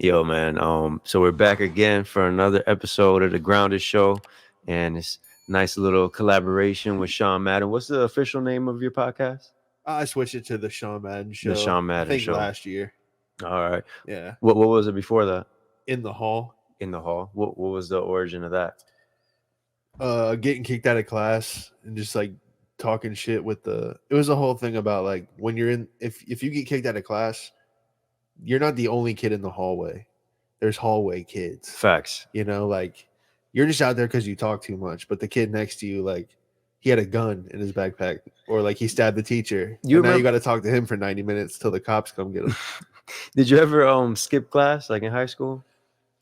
Yo, man. So we're back again for another episode of the Grounded Show, and it's nice little collaboration with Sean Madden. What's the official name of your podcast? I switched it to the Sean Madden The show. Sean I Madden think Show. last year. All right. Yeah. What was it before that? In the hall. In the hall. What was the origin of that? Getting kicked out of class and just like talking shit with it was a whole thing about like when you're in if you get kicked out of class, you're not the only kid in the hallway. There's hallway kids. Facts. You know, like you're just out there because you talk too much, but the kid next to you, like he had a gun in his backpack, or like he stabbed the teacher. Now you got to talk to him for 90 minutes till the cops come get him. Did you ever skip class like in high school?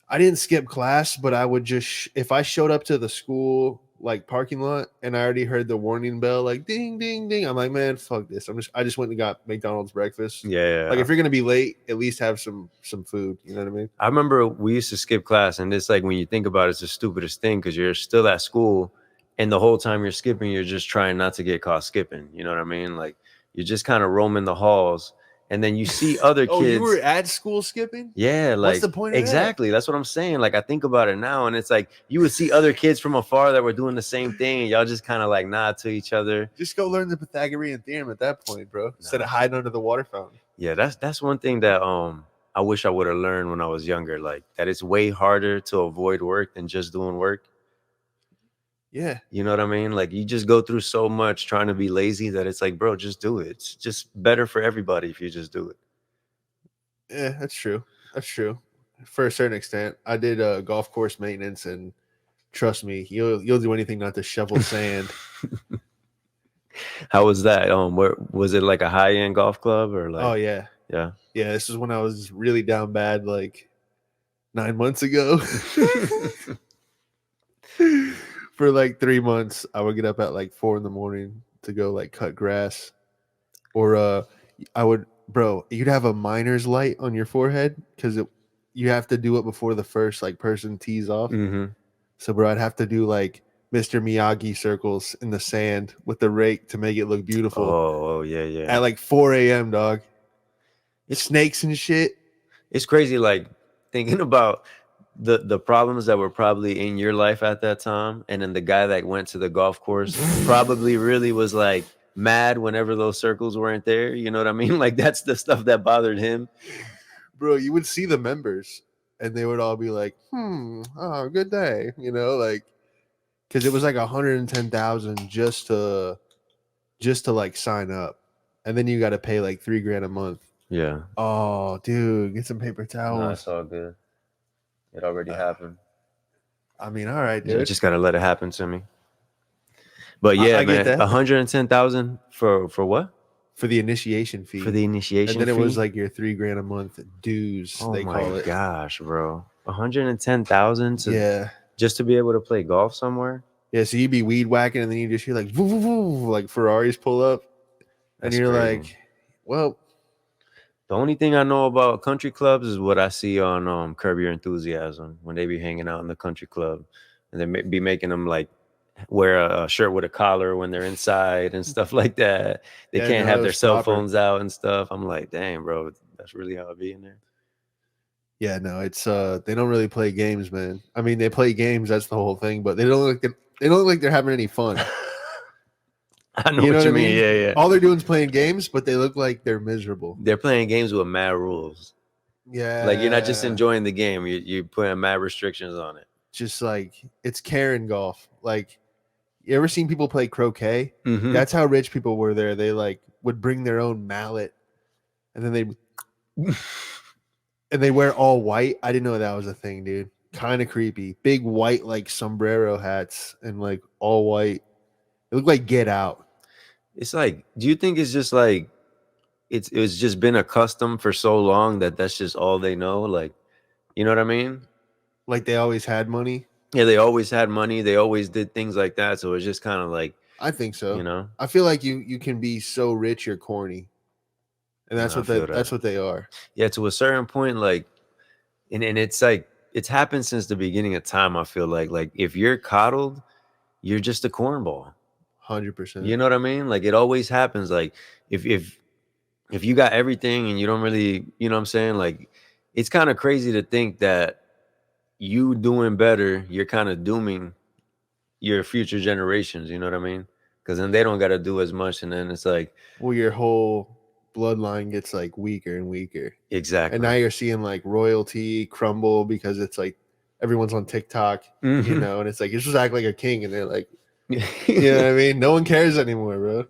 I didn't skip class, but I would just if I showed up to the school like parking lot and I already heard the warning bell like ding ding ding, I'm like, man, fuck this. I just went and got McDonald's breakfast. Yeah. Like if you're gonna be late, at least have some food. You know what I mean? I remember we used to skip class, and it's like when you think about it, it's the stupidest thing because you're still at school, and the whole time you're skipping, you're just trying not to get caught skipping. You know what I mean? Like you're just kind of roaming the halls. And then you see other kids. Oh, you were at school skipping? Yeah, like what's the point of exactly. That's what I'm saying. Like I think about it now, and it's like you would see other kids from afar that were doing the same thing, and y'all just kind of like nod to each other. Just go learn the Pythagorean theorem at that point, bro. Instead of hiding under the water fountain. Yeah, that's one thing that I wish I would have learned when I was younger. Like that it's way harder to avoid work than just doing work. Yeah. You know what I mean? Like you just go through so much trying to be lazy that it's like, bro, just do it. It's just better for everybody if you just do it. Yeah, that's true. That's true. For a certain extent, I did golf course maintenance, and trust me, you'll do anything not to shovel sand. How was that? Where was it? Like a high end golf club or like? Oh yeah. This is when I was really down bad, like 9 months ago. For like 3 months, I would get up at like 4 a.m. to go like cut grass, or you'd have a miner's light on your forehead because you have to do it before the first like person tees off. Mm-hmm. So, bro, I'd have to do like Mr. Miyagi circles in the sand with the rake to make it look beautiful. Oh yeah. At like 4 a.m., dog. It's snakes and shit. It's crazy, like thinking about the problems that were probably in your life at that time, and then the guy that went to the golf course probably really was like mad whenever those circles weren't there. You know what I mean? Like that's the stuff that bothered him. Bro, you would see the members and they would all be like, oh, good day. You know, like, because it was like 110,000 just to like sign up. And then you got to pay like $3,000 a month. Yeah. Oh, dude, get some paper towels. No, it's all good. It already happened. I mean, all right, dude. You just gotta let it happen to me. But yeah, man, 110,000 for what? For the initiation fee. For the initiation and then fee? it was like your $3,000 a month dues. Oh they call it. Oh my gosh, bro! 110,000 just to be able to play golf somewhere. Yeah, so you'd be weed whacking, and then you just hear like, woo, woo, woo, like Ferraris pull up, and you're crazy. Like, well. The only thing I know about country clubs is what I see on Curb Your Enthusiasm when they be hanging out in the country club, and they be making them like wear a shirt with a collar when they're inside and stuff like that. They can't have their cell phones out and stuff. I'm like, dang, bro, that's really how it be in there. Yeah, no, it's they don't really play games, man. I mean, they play games, that's the whole thing, but they don't look like they're having any fun. I know what you mean. Yeah. All they're doing is playing games, but they look like they're miserable. They're playing games with mad rules. Yeah. Like you're not just enjoying the game. You're putting mad restrictions on it. Just like it's Karen golf. Like you ever seen people play croquet? Mm-hmm. That's how rich people were there. They like would bring their own mallet and then they wear all white. I didn't know that was a thing, dude. Kind of creepy. Big white like sombrero hats and like all white. It looked like Get Out. It's like, do you think it's just like it's just been accustomed for so long that that's just all they know? Like, you know what I mean? Like they always had money? Yeah, they always had money. They always did things like that. So it's just kind of like, I think so. You know? I feel like you can be so rich you're corny. And that's what they are. Yeah, to a certain point, like and it's like it's happened since the beginning of time, I feel like if you're coddled, you're just a cornball. 100%. You know what I mean? Like it always happens. Like if you got everything and you don't really, you know what I'm saying? Like it's kind of crazy to think that you doing better, you're kind of dooming your future generations. You know what I mean? Because then they don't got to do as much, and then it's like Well, your whole bloodline gets like weaker and weaker. exactly. And now you're seeing like royalty crumble because it's like everyone's on TikTok, you know, and it's like you just act like a king, and they're like, you know what I mean? No one cares anymore, bro.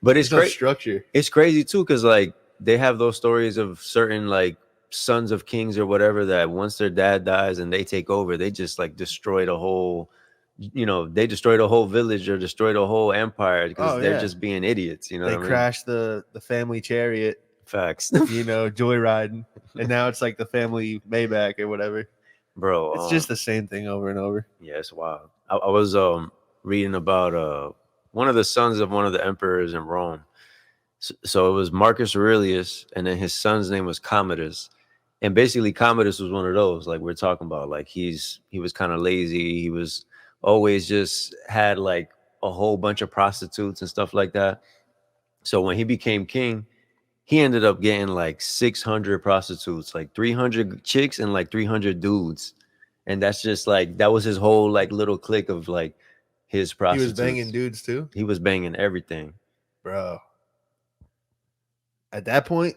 But it's There's no great. structure. It's crazy too, because like they have those stories of certain like sons of kings or whatever that once their dad dies and they take over, they just like destroy the whole, they destroy the whole village or destroy the whole empire because they're just being idiots. You know they what I mean? crashed the family chariot, Facts. joyriding, and now it's like the family Maybach or whatever. Bro, It's just the same thing over and over. Yeah, it's wild. I was reading about one of the sons of one of the emperors in Rome. So it was Marcus Aurelius, and then his son's name was Commodus. And basically, Commodus was one of those, like we're talking about. Like he was kind of lazy. He was always just had like a whole bunch of prostitutes and stuff like that. So when he became king, he ended up getting like 600 prostitutes, like 300 chicks and like 300 dudes. And that's just like, that was his whole like little clique of like his prostitutes. He was banging dudes too? He was banging everything. Bro. At that point,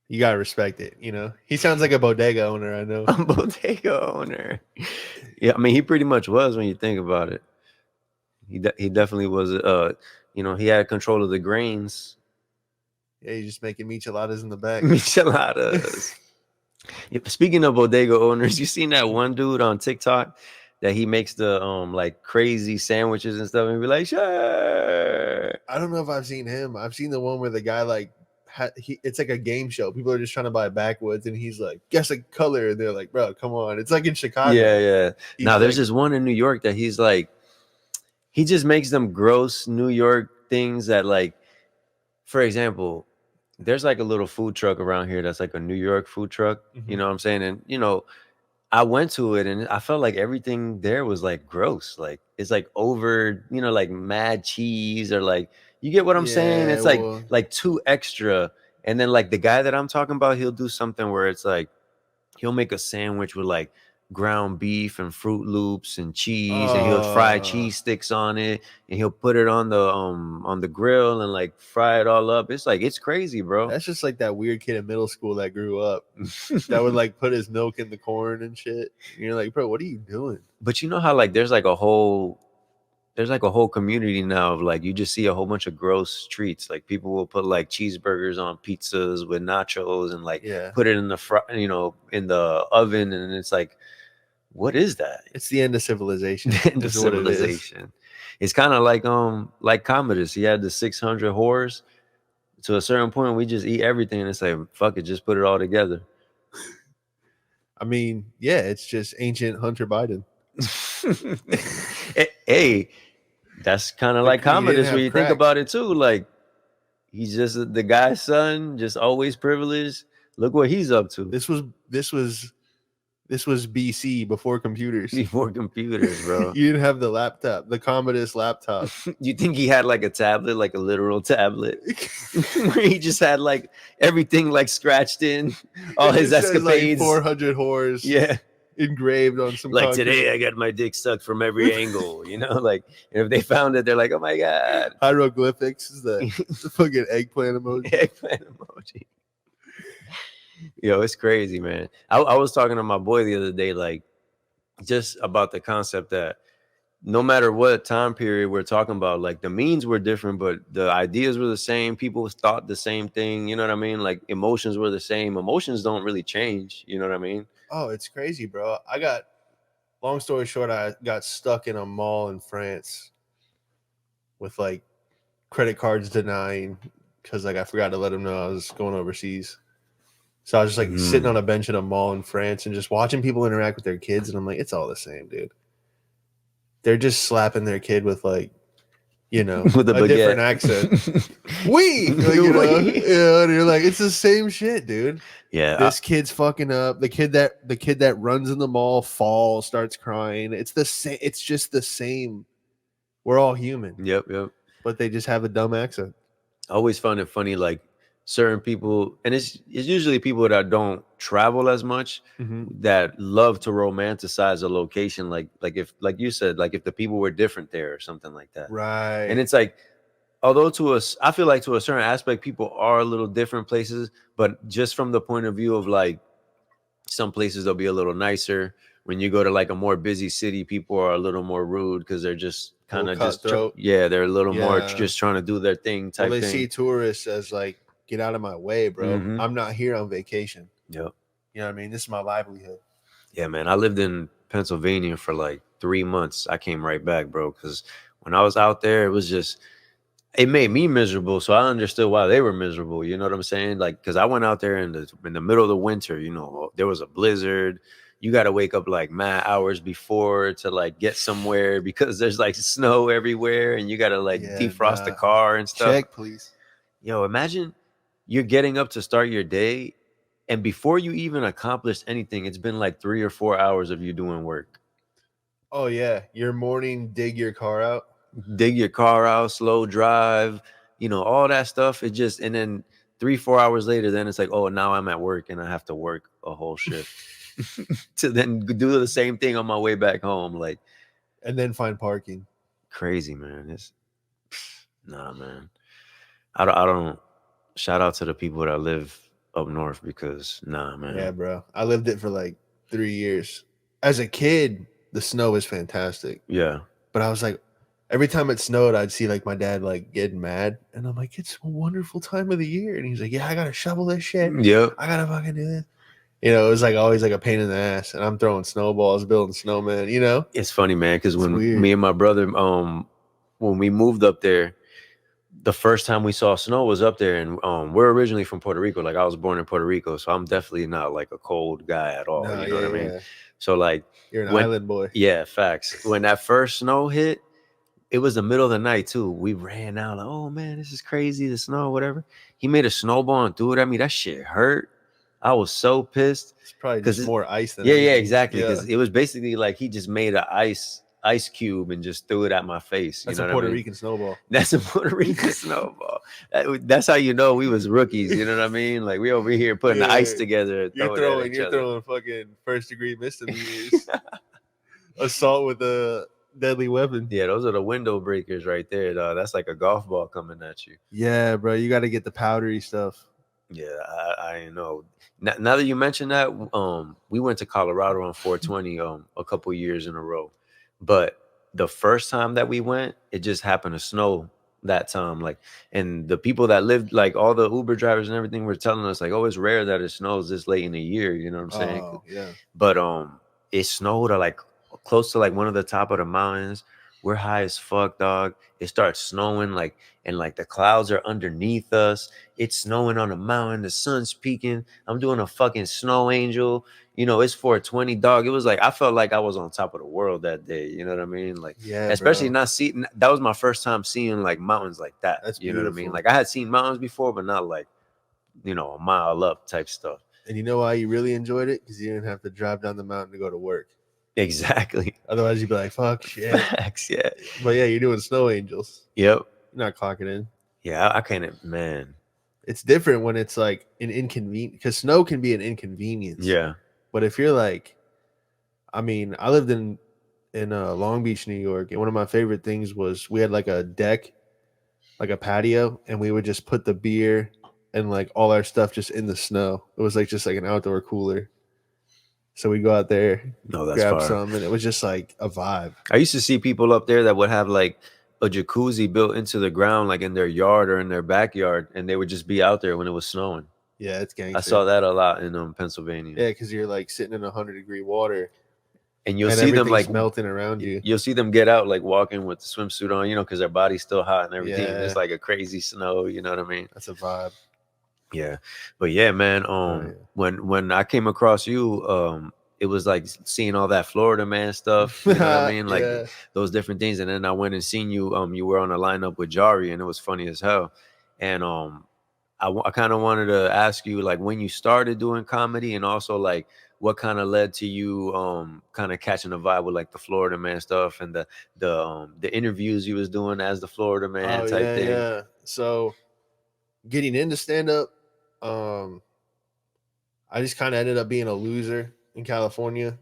you gotta respect it, you know? He sounds like a bodega owner, I know. A bodega owner. Yeah, I mean, he pretty much was when you think about it. He definitely was, he had control of the grains. Yeah, he's just making micheladas in the back. Micheladas. Speaking of bodega owners, you seen that one dude on TikTok that he makes the like crazy sandwiches and stuff and be like, sure. I don't know if I've seen him. I've seen the one where the guy like it's like a game show. People are just trying to buy backwoods, and he's like, guess a color, and they're like, bro, come on. It's like in Chicago. Yeah. Now there's like, this one in New York that he's like, he just makes them gross New York things that, like, for example, there's like a little food truck around here that's like a New York food truck. Mhm. You know what I'm saying? And I went to it and I felt like everything there was like gross. Like it's like over, like mad cheese or like, you get what I'm saying? It's like too extra. And then like the guy that I'm talking about, he'll do something where it's like, he'll make a sandwich with like ground beef and Fruit Loops and cheese, and he'll fry cheese sticks on it, and he'll put it on the grill and like fry it all up. It's like, it's crazy, bro. That's just like that weird kid in middle school that grew up that would like put his milk in the corn and shit. And you're like, bro, what are you doing? But you know how like there's like a whole community now of like, you just see a whole bunch of gross treats. Like people will put like cheeseburgers on pizzas with nachos and like put it in the in the oven, and it's like, what is that? It's the end of civilization. The end of civilization. It's kind of like Commodus. He had the 600 whores. To a certain point, we just eat everything and it's like, fuck it, just put it all together. I mean, yeah, it's just ancient Hunter Biden. Hey, that's kind of like Commodus when you think about it too. Like, he's just the guy's son, just always privileged. Look what he's up to. This was BC, before computers. Before computers, bro. You didn't have the laptop, the Commodus laptop. You think he had like a tablet, like a literal tablet, where he just had like everything like scratched in, all his escapades, like 400 whores, engraved on some. Like concrete. Today, I got my dick sucked from every angle. Like, and if they found it, they're like, "Oh my god!" Hieroglyphics is the fucking eggplant emoji. Eggplant emoji. Yo, it's crazy, man. I was talking to my boy the other day, like, just about the concept that no matter what time period we're talking about, like, the means were different, but the ideas were the same. People thought the same thing. You know what I mean? Like, emotions were the same. Emotions don't really change. You know what I mean? Oh, it's crazy, bro. Long story short, I got stuck in a mall in France with like credit cards denying because like I forgot to let them know I was going overseas. So I was just like sitting on a bench in a mall in France and just watching people interact with their kids. And I'm like, it's all the same, dude. They're just slapping their kid with like, with a different accent. And you're like, it's the same shit, dude. Yeah. This kid's fucking up. The kid that runs in the mall falls, starts crying. It's the same. It's just the same. We're all human. Yep. But they just have a dumb accent. I always found it funny, like, certain people, and it's usually people that don't travel as much Mm-hmm. that love to romanticize a location, like if like you said, like if the people were different there or something like that. And Right. it's like, although to us, I feel like to a certain aspect, people are a little different places, but just from the point of view of like some places they'll be a little nicer. When you go to like a more busy city, people are a little more rude because they're just A little kind of just cutthroat. yeah, they're a little more Yeah. just trying to do their thing Well, type they thing. see tourists as like, get out of my way, bro. Mm-hmm. I'm not here on vacation. Yep. You know what I mean? This is my livelihood. Yeah, man. I lived in Pennsylvania for like 3 months. I came right back, bro, because when I was out there, it was just it made me miserable. So I understood why they were miserable. You know what I'm saying? Like, because I went out there in the middle of the winter. You know, there was a blizzard. You got to wake up like mad hours before to like get somewhere because there's like snow everywhere, and you got to like Yeah, defrost the nah. car and stuff. Check, please. Yo, imagine you're getting up to start your day, and before you even accomplished anything, it's been like 3 or 4 hours of you doing work. Oh yeah, your morning dig your car out. Dig your car out, slow drive, all that stuff. It just, and then 3, 4 hours later, then it's like, oh, now I'm at work and I have to work a whole shift to then do the same thing on my way back home. Like, And then find parking. crazy, man. It's nah, man. I don't shout out to the people that live up north because nah, man. Yeah, bro. I lived it for like 3 years. As a kid, the snow was fantastic. Yeah. But I was like, every time it snowed, I'd see like my dad like getting mad. And I'm like, it's a wonderful time of the year. And he's like, yeah, I gotta shovel this shit. Yep. I gotta fucking do this. It was like always like a pain in the ass. And I'm throwing snowballs, building snowmen. It's funny, man, because when weird. me and my brother, when we moved up there, the first time we saw snow was up there, and we're originally from Puerto Rico. Like, I was born in Puerto Rico, so I'm definitely not like a cold guy at all. No, You know what I mean? yeah. So like, You're an when island boy. yeah, facts. When that first snow hit, it was the middle of the night too. We ran out like, oh man, this is crazy, the snow, whatever. He made a snowball and threw it at me. That shit hurt. I was so pissed. It's probably Because just more ice than yeah, anything. exactly. Because it was basically like he just made an ice cube and just threw it at my face. That's you know a Puerto what I mean? Rican snowball. That's a Puerto Rican snowball. That's how you know we was rookies. You know what I mean? Like, we over here putting the ice together. You're throwing fucking first degree misdemeanors. Assault with a deadly weapon. Yeah, those are the window breakers right there, dog. That's like a golf ball coming at you. Yeah, bro. You got to get the powdery stuff. Yeah, I know. Now that you mention that, we went to Colorado on 420 a couple years in a row, but the first time that we went, it just happened to snow that time. Like, and the people that lived, like all the Uber drivers and everything, were telling us like, oh, it's rare that it snows this late in the year. You know what I'm saying? Oh, yeah. But it snowed at like close to like one of the top of the mountains. We're high as fuck, dog. It starts snowing like, and like the clouds are underneath us. It's snowing on the mountain. The sun's peaking. I'm doing a fucking snow angel. It's 420, dog. It was like I felt like I was on top of the world that day. You know what I mean? Like, Yeah, especially bro. not seeing. That was my first time seeing like mountains like that. That's you know what I mean? beautiful. Like, I had seen mountains before, but not like, a mile up type stuff. And you know why you really enjoyed it? Because you didn't have to drive down the mountain to go to work. Exactly. Otherwise, you'd be like, fuck shit. Facts, yeah. But yeah, you're doing snow angels. Yep. You're not clocking in. Yeah, I can't, man. It's different when it's like an inconvenience, because snow can be an inconvenience. Yeah. But if you're like, I mean, I lived in Long Beach, New York, and one of my favorite things was we had like a deck, like a patio, and we would just put the beer and like all our stuff just in the snow. It was like just like an outdoor cooler. So we go out there, No, grab some, and it was just like a vibe. I used to see people up there that would have like a jacuzzi built into the ground, like in their yard or in their backyard, and they would just be out there when it was snowing. Yeah, it's gangster. I saw that a lot in Pennsylvania. Yeah, because you're like sitting in 100-degree water, and you'll see them like melting around you. You'll see them get out like walking with the swimsuit on, because their body's still hot and everything. Yeah. It's like a crazy snow. You know what I mean? That's a vibe. Yeah, but yeah, man. When I came across you, it was like seeing all that Florida man stuff. You know what I mean? Like those different things. And then I went and seen you. You were on a lineup with Jari, and it was funny as hell. And I kind of wanted to ask you like when you started doing comedy, and also like what kind of led to you kind of catching a vibe with like the Florida man stuff and the interviews you was doing as the Florida man type thing. Yeah. So getting into stand up, I just kind of ended up being a loser in California.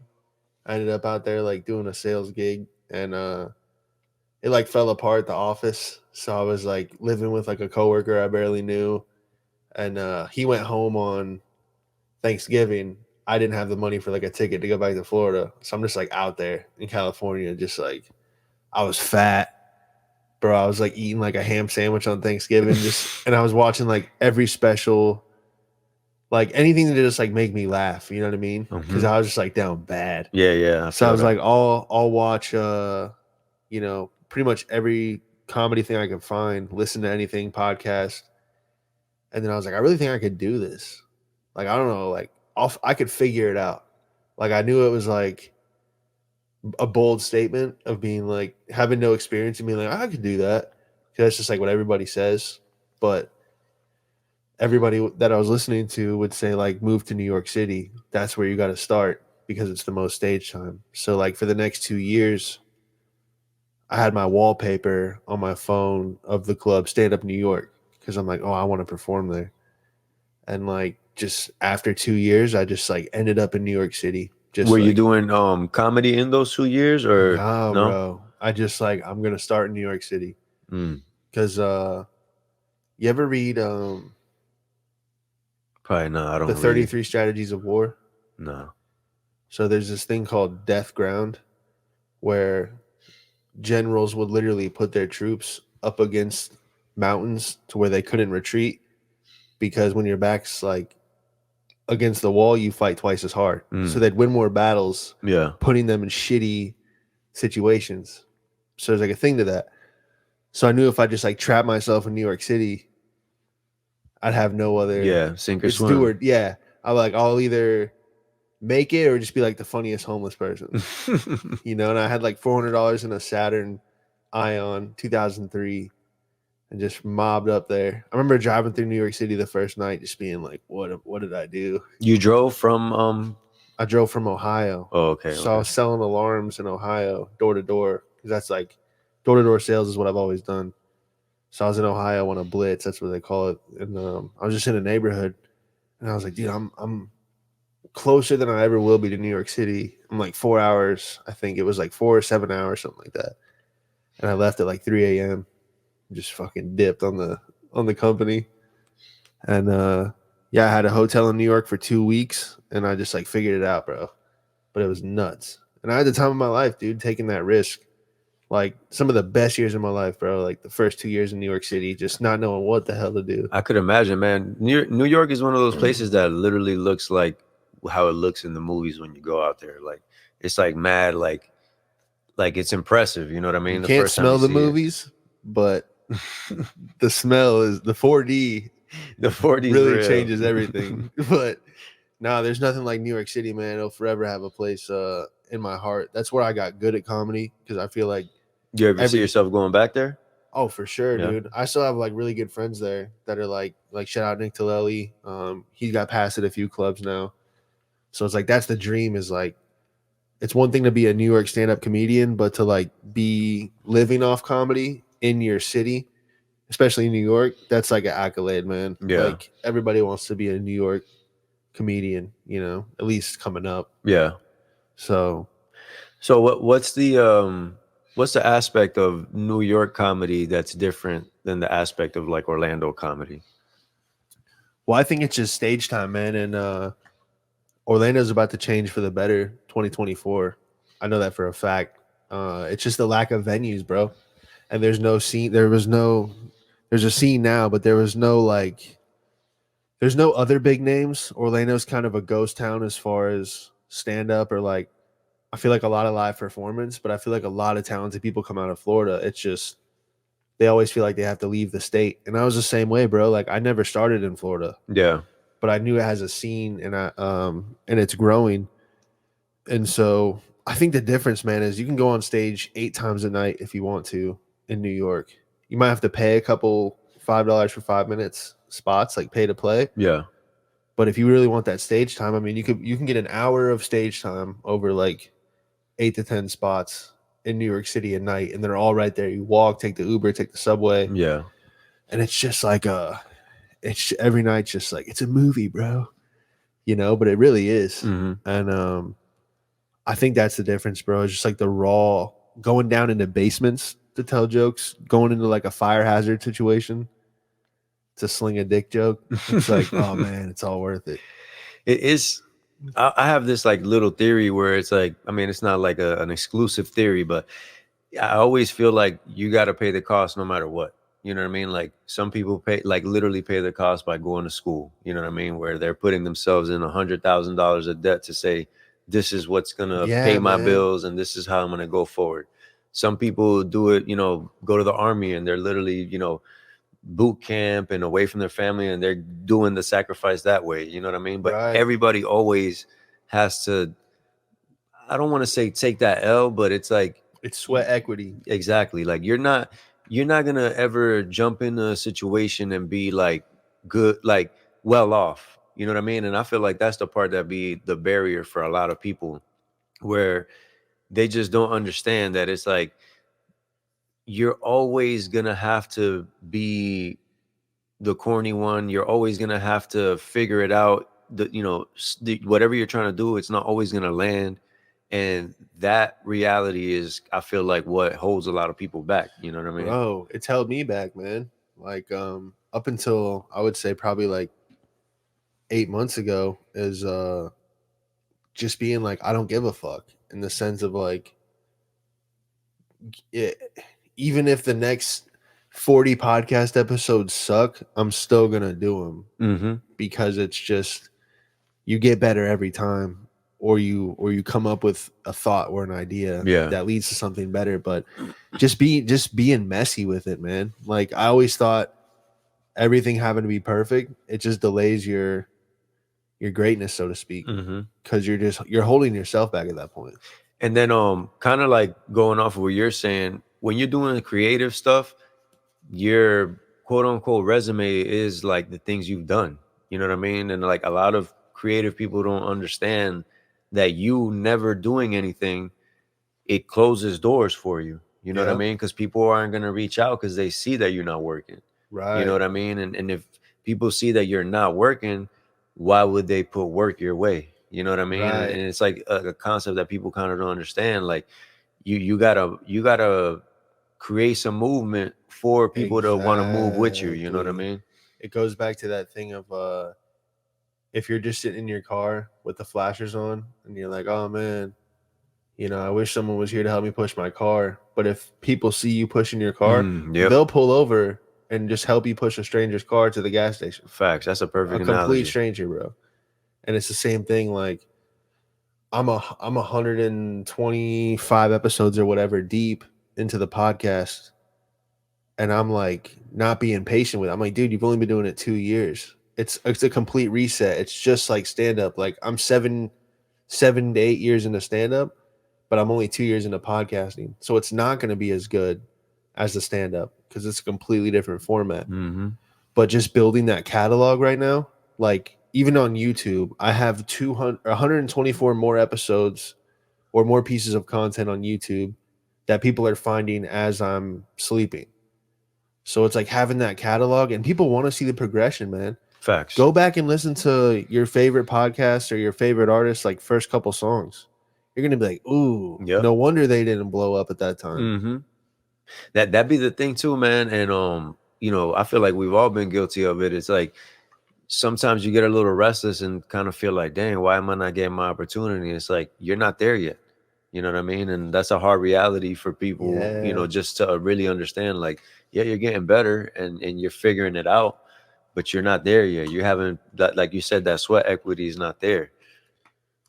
I ended up out there like doing a sales gig, and it like fell apart, the office. So I was like living with like a coworker I barely knew, and he went home on Thanksgiving. I didn't have the money for like a ticket to go back to Florida, so I'm just like out there in California, just like I was fat, bro. I was like eating like a ham sandwich on Thanksgiving, just and I was watching like every special, like anything to just like make me laugh. You know what I mean? Because I was just like down bad. Yeah. So I was that. like, I'll watch, pretty much every comedy thing I could find, listen to anything, podcast, and then I was like, I really think I could do this. Like I don't know, like I could figure it out. Like I knew it was like a bold statement of being like having no experience and being like I could do that because that's just like what everybody says. But everybody that I was listening to would say like move to New York City. That's where you got to start because it's the most stage time. So like for the next 2 years, I had my wallpaper on my phone of the club Stand Up New York because I'm like, oh, I want to perform there. And like just after 2 years, I just like ended up in New York City. Just Were you like, doing comedy in those 2 years or nah, no? bro. I just like I'm gonna start in New York City Mm, because you ever read probably not. I the don't read. 33 Strategies of War? No. So there's this thing called Death Ground where generals would literally put their troops up against mountains to where they couldn't retreat because when your back's like against the wall, you fight twice as hard. So they'd win more battles Yeah. putting them in shitty situations. So there's like a thing to that. So I knew if I just like trap myself in New York City, I'd have no other. Yeah. Sink or It's swim. do or yeah. I'll either make it or just be like the funniest homeless person, you know. And I had like $400 in a Saturn Ion 2003, and just mobbed up there. I remember driving through New York City the first night, just being like, "What did I do?" You drove from I drove from Ohio, Oh, okay. so I was selling alarms in Ohio door to door because that's like door to door sales is what I've always done. So I was in Ohio on a blitz, that's what they call it, and I was just in a neighborhood, and I was like, "Dude, I'm closer than I ever will be to New York City. I'm like 4 hours. I think it was like 4 or 7 hours, something like that." And I left at like 3 a.m. Just fucking dipped on the company. And yeah, I had a hotel in New York for 2 weeks, and I just like figured it out, bro. But it was nuts. And I had the time of my life, dude, taking that risk. Like some of the best years of my life, bro. Like the first 2 years in New York City, just not knowing what the hell to do. I could imagine, man. New York is one of those places that literally looks like how it looks in the movies when you go out there. Like it's like mad, like it's impressive. You know what I mean? You The can't first time smell you the see movies, but the smell is the 4D. the 40s really real. changes everything. But no, there's nothing like New York City, man. It'll forever have a place in my heart. That's where I got good at comedy because I feel like You ever see yourself going back there? oh, for sure, Yeah. dude. I still have like really good friends there that are like shout out Nick Tillelli. He got passed at a few clubs now. So it's like that's the dream is like it's one thing to be a New York stand-up comedian, but to like be living off comedy in your city, especially in New York, that's like an accolade, man. Yeah. Like everybody wants to be a New York comedian, you know, at least coming up. Yeah. So what's the aspect of New York comedy that's different than the aspect of like Orlando comedy? well, I think it's just stage time, man. And Orlando's about to change for the better 2024. I know that for a fact. It's just the lack of venues, bro. And there's no scene. There's a scene now, but there was no like, there's no other big names. Orlando's kind of a ghost town as far as stand up or like, I feel like a lot of live performance, but I feel like a lot of talented people come out of Florida. It's just, they always feel like they have to leave the state. And I was the same way, bro. Like I never started in Florida. Yeah. But I knew it has a scene and it's growing. And so I think the difference, man, is you can go on stage 8 times a night if you want to in New York. You might have to pay a couple $5 for 5 minutes spots, like pay to play. Yeah. But if you really want that stage time, I mean, you can get an hour of stage time over like 8 to 10 spots in New York City at night, and they're all right there. You walk, take the Uber, take the subway. Yeah. And it's just like it's every night just like it's a movie, bro. You know, but it really is. Mm-hmm. And I think that's the difference, bro. It's just like the raw going down into basements to tell jokes, going into like a fire hazard situation to sling a dick joke. It's like, oh man, it's all worth it. It is. I have this like little theory where it's like, I mean, it's not like an exclusive theory, but I always feel like you got to pay the cost no matter what. You know what I mean? Like some people pay, like literally pay the cost by going to school. You know what I mean? Where they're putting themselves in $100,000 of debt to say, this is what's going to pay Yeah, my man. bills and this is how I'm going to go forward. Some people do it, you know, go to the army and they're literally, you know, boot camp and away from their family and they're doing the sacrifice that way. You know what I mean? But Right. everybody always has to, I don't want to say take that L, but it's like, It's sweat equity. exactly. Like you're not gonna ever jump in a situation and be like good, like well off. You know what I mean? And I feel like that's the part that be the barrier for a lot of people, where they just don't understand that it's like you're always gonna have to be the corny one. You're always gonna have to figure it out. Whatever you're trying to do, it's not always gonna land. And that reality is, I feel like, what holds a lot of people back. You know what I mean? Bro, it's held me back, man. Like up until I would say probably like 8 months ago is just being like I don't give a fuck in the sense of like it, even if the next 40 podcast episodes suck, I'm still gonna do them Mm-hmm. because it's just you get better every time, or you come up with a thought or an idea Yeah. that leads to something better. But just being messy with it, man. Like I always thought everything having to be perfect, it just delays your greatness, so to speak, Mm-hmm. because you're holding yourself back at that point. And then kind of like going off of what you're saying, when you're doing the creative stuff, your quote unquote resume is like the things you've done. You know what I mean? And like a lot of creative people don't understand that you never doing anything, it closes doors for you. You know what I Yeah. mean? Because people aren't going to reach out because they see that you're not working. You know Right. what I mean? And if people see that you're not working, why would they put work your way? You know what I mean? Right. And it's like a concept that people kind of don't understand. Like you gotta create some movement for people to want to move with you. You know what I Exactly. mean? It goes back to that thing of if you're just sitting in your car with the flashers on and you're like, oh man, I wish someone was here to help me push my car. But if people see you pushing your car, Yep. they'll pull over and just help you push a stranger's car to the gas station. Facts. That's a perfect A complete analogy. stranger, bro. And it's the same thing. Like I'm 125 episodes or whatever deep into the podcast, and I'm like not being patient with it. I'm like, dude, you've only been doing it 2 years. It's a complete reset. It's just like stand up. Like I'm 7 to 8 years into stand up, but I'm only 2 years into podcasting. So it's not going to be as good as the stand up because it's a completely different format. Mm-hmm. But just building that catalog right now, like even on YouTube, I have 124 more episodes or more pieces of content on YouTube that people are finding as I'm sleeping. So it's like having that catalog, and people want to see the progression, man. Facts. Go back and listen to your favorite podcast or your favorite artist, like first couple songs. You're gonna be like, ooh, Yep. no wonder they didn't blow up at that time. Mm-hmm. That be the thing too, man. And I feel like we've all been guilty of it. It's like sometimes you get a little restless and kind of feel like, dang, why am I not getting my opportunity? It's like you're not there yet. You know what I mean? And that's a hard reality for people, Yeah. just to really understand, like, yeah, you're getting better and you're figuring it out, but you're not there yet. You haven't, like you said, that sweat equity is not there.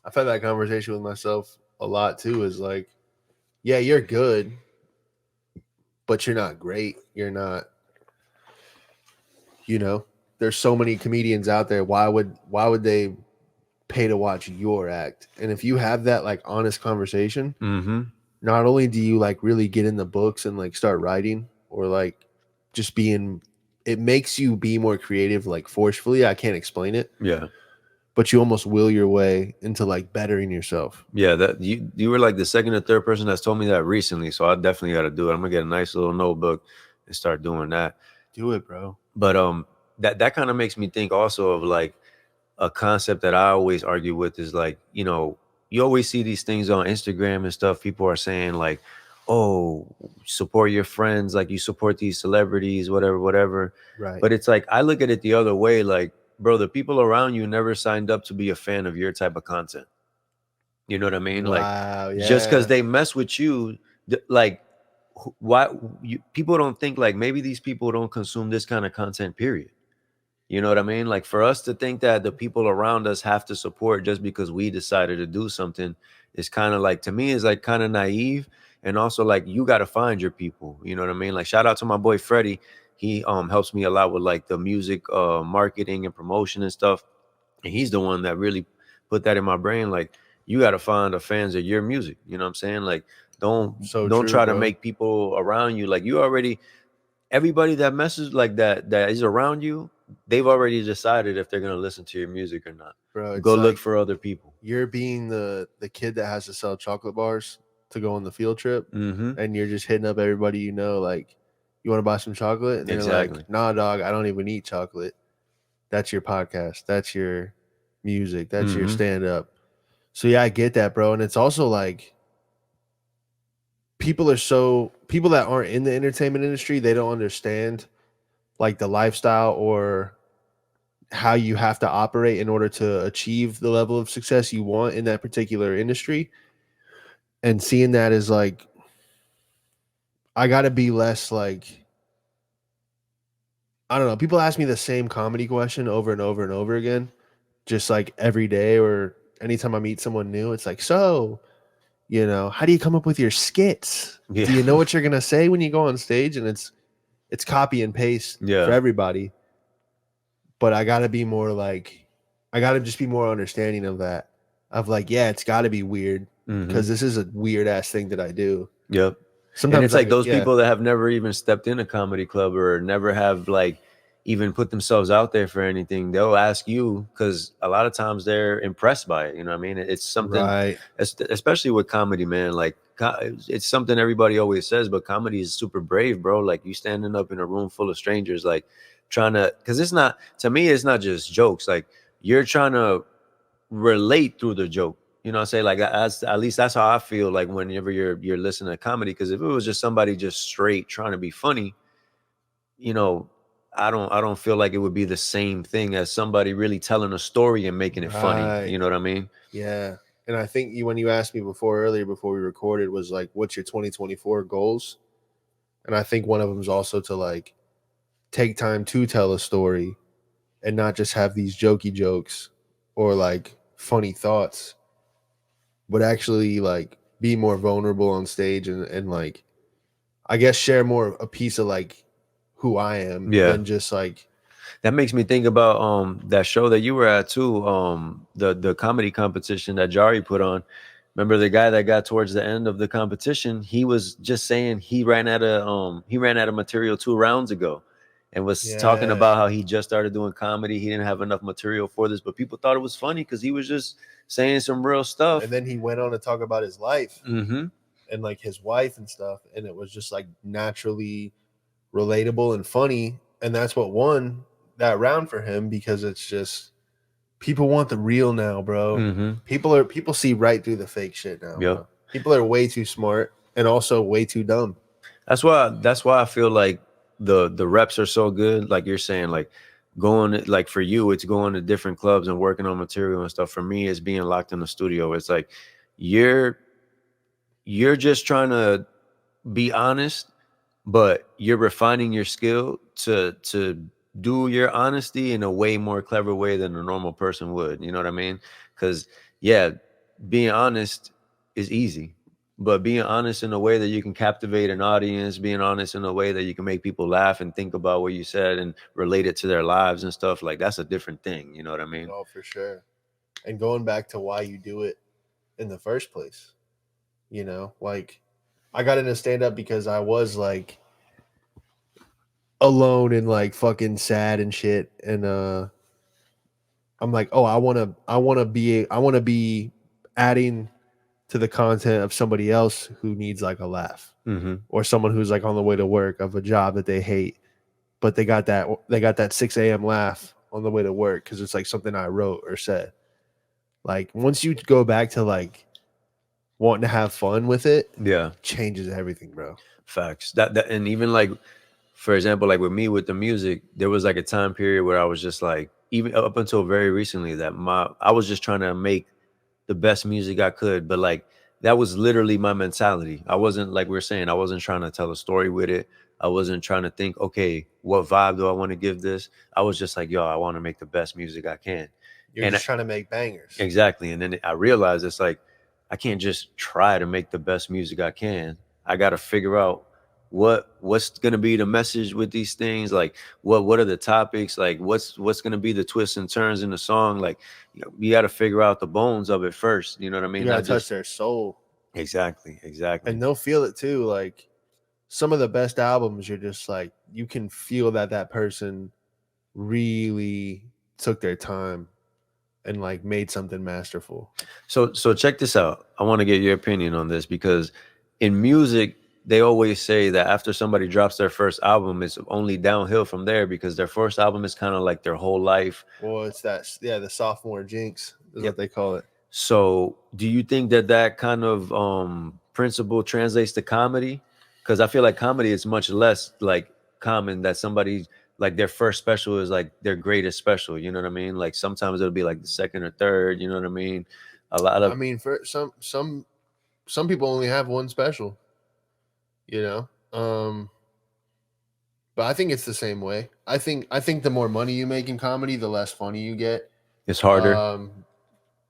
I've had that conversation with myself a lot too, is like, yeah, you're good, but you're not great. You're not, there's so many comedians out there. Why would they pay to watch your act? And if you have that like honest conversation, Mm-hmm. not only do you like really get in the books and like start writing or like just being, it makes you be more creative, like forcefully. I can't explain it. Yeah. But you almost will your way into like bettering yourself. Yeah, that you were like the second or third person that's told me that recently. So I definitely got to do it. I'm gonna get a nice little notebook and start doing that. Do it, bro. But that kind of makes me think also of like a concept that I always argue with is like, you always see these things on Instagram and stuff. People are saying like, oh, support your friends, like you support these celebrities, whatever, whatever. Right. But it's like, I look at it the other way, like, bro, the people around you never signed up to be a fan of your type of content. You know what I mean? Like, Wow. just because Yeah. they mess with you, like, why people don't think like maybe these people don't consume this kind of content, period. You know what I mean? Like for us to think that the people around us have to support just because we decided to do something is kind of like, to me, is like kind of naive. And also like you got to find your people. You know what I mean? Like shout out to my boy Freddie. He helps me a lot with like the music marketing and promotion and stuff. And he's the one that really put that in my brain. Like you got to find the fans of your music. You know what I'm saying? Like So don't true, try to bro. make people around you like you already, everybody that messes like that is around you, they've already decided if they're gonna listen to your music or not. Bro, Go it's look like for other people. you're being the kid that has to sell chocolate bars to go on the field trip, Mm-hmm. and you're just hitting up everybody you know, like, you want to buy some chocolate, and they're like, Exactly. nah, dog, I don't even eat chocolate. That's your podcast. That's your music. That's your Mm-hmm. stand up. So yeah, I get that, bro. And it's also like people that aren't in the entertainment industry, they don't understand like the lifestyle or how you have to operate in order to achieve the level of success you want in that particular industry. And seeing that is like, I got to be less like, I don't know. People ask me the same comedy question over and over and over again, just like every day or anytime I meet someone new. It's like, so, how do you come up with your skits? Yeah. Do you know what you're going to say when you go on stage? And it's copy and paste for Yeah. everybody. But I got to be more like, I got to just be more understanding of that. Of like, yeah, it's got to be weird Mm-hmm. because this is a weird ass thing that I do. Yep. And Sometimes it's like those yeah, people that have never even stepped in a comedy club or never have like even put themselves out there for anything, they'll ask you because a lot of times they're impressed by it. You know what I mean? It's something, right. especially with comedy, man. Like it's something everybody always says, but comedy is super brave, bro. Like you standing up in a room full of strangers, like trying to, because it's not, to me, it's not just jokes. Like you're trying to relate through the joke. You know what I'm saying? Like that's, at least that's how I feel like whenever you're listening to comedy. Because if it was just somebody just straight trying to be funny, you know, I don't feel like it would be the same thing as somebody really telling a story and making it funny. Right. You know what I mean? Yeah. And I think when you asked me earlier before we recorded was like, what's your 2024 goals? And I think one of them is also to like take time to tell a story and not just have these jokey jokes or like funny thoughts, but actually like be more vulnerable on stage and like, I guess share more a piece of like who I am Yeah. than just like, That makes me think about that show that you were at too, the comedy competition that Jari put on. Remember the guy that got towards the end of the competition? He was just saying he ran out of material 2 rounds ago, and was talking yeah. about how he just started doing comedy. He didn't have enough material for this, but people thought it was funny because he was just saying some real And stuff. then he went on to talk about his life Mm-hmm. and like his wife and stuff. And it was just like naturally relatable and funny. And that's what won that round for him because it's just people want the real now, bro. Mm-hmm. People see right through the fake shit now, Yep. bro. People are way too smart and also way too dumb. That's why I feel like the reps are so good. Like you're saying, like going, like for you, it's going to different clubs and working on material and stuff. For me, it's being locked in the studio. It's like you're you're just trying to be honest, but you're refining your skill to do your honesty in a way more clever way than a normal person would. You know what I mean? Because yeah, being honest is easy, but being honest in a way that you can captivate an audience, being honest in a way that you can make people laugh and think about what you said and relate it to their lives and stuff, like that's a different thing. You know what I mean? Oh, for sure. And going back to why you do it in the first place, like I got into stand up because I was like alone and like fucking sad and shit. And I'm like, oh, I want to be adding to the content of somebody else who needs like a laugh Mm-hmm. or someone who's like on the way to work of a job that they hate, but they got that 6 a.m. laugh on the way to work because it's like something I wrote or said. Like once you go back to like wanting to have fun with it, Yeah, changes everything, bro. facts. That and even like, for example, like with me with the music, there was like a time period where I was just like, even up until very recently, that I was just trying to make the best music I could, but like that was literally my mentality. I wasn't, like we are saying, I wasn't trying to tell a story with it. I wasn't trying to think, okay, what vibe do I want to give this? I was just like, yo, I want to make the best music I can. You're And just trying to make bangers. exactly. And then I realized it's like I can't just try to make the best music I can. I got to figure out what's going to be the message with these things, like what are the topics, like what's going to be the twists and turns in the song, like you got to figure out the bones of it first, you know what I You mean? gotta Not touch just their soul, exactly. and they'll feel it too. Like some of the best albums, you're just like you can feel that person really took their time and like made something masterful. So check this out. I want to get your opinion on this because in music they always say that after somebody drops their first album, it's only downhill from there because their first album is kind of like their whole life. Well, it's the sophomore jinx is Yep. what they call it. So do you think that kind of principle translates to comedy? Because I feel like comedy is much less like common that somebody like their first special is like their greatest special. You know what I mean? Like sometimes it'll be like the second or third. You know what I mean? A lot I of mean, for some people only have one special, you know. But I think it's the same way. I think the more money you make in comedy, the less funny you get. it's harder. Um,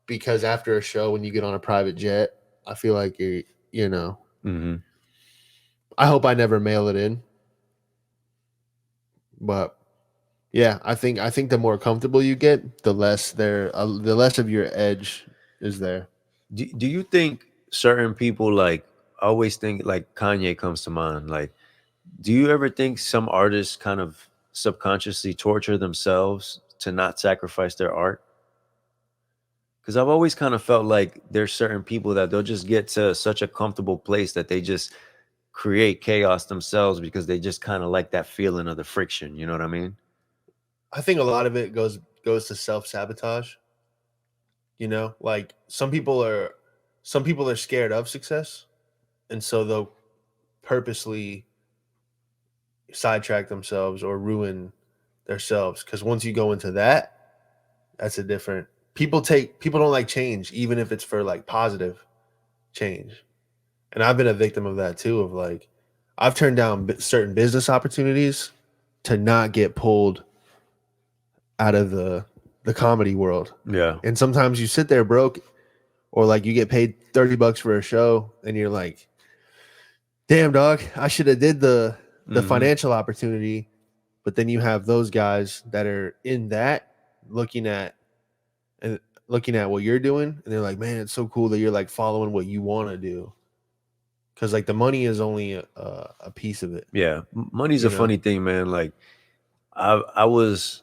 because after a show, when you get on a private jet, I feel like you know. Hmm. I hope I never mail it in, but yeah, I think the more comfortable you get, the less of your edge is there. Do you think certain people like I always think like Kanye comes to mind? Like, do you ever think some artists kind of subconsciously torture themselves to not sacrifice their art? Because I've always kind of felt like there's certain people that they'll just get to such a comfortable place that they just create chaos themselves because they just kind of like that feeling of the friction. You know what I mean? I think a lot of it goes to self sabotage. You know, like some people are scared of success, and so they'll purposely sidetrack themselves or ruin themselves. Because once you go into that, that's a different. People don't like change, even if it's for like positive change. And I've been a victim of that too. Of like, I've turned down certain business opportunities to not get pulled out of the comedy world. Yeah. And sometimes you sit there broke, or like you get paid $30 for a show, and you're like, "Damn, dog, I should have did the Hmm. financial opportunity." But then you have those guys that are in that looking at and looking at what you're doing, and they're like, "Man, it's so cool that you're like following what you want to do." Because like the money is only a piece of it, Yeah. Money's you a know. funny thing, man. Like I was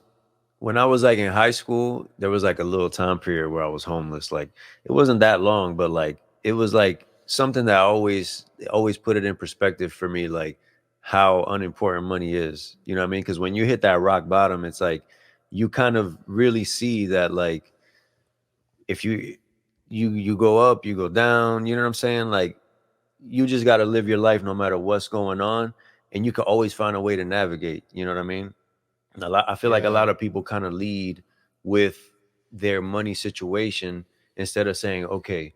when I was like in high school, there was like a little time period where I was homeless. Like it wasn't that long, but like it was like something that always put it in perspective for me, like how unimportant money is. You know what I mean? Because when you hit that rock bottom, it's like you kind of really see that like if you go up, you go down. You know what I'm saying? Like you just got to live your life no matter what's going on, and you can always find a way to navigate. You know what I mean? I feel like a Yeah, lot of people kind of lead with their money situation instead of saying, okay,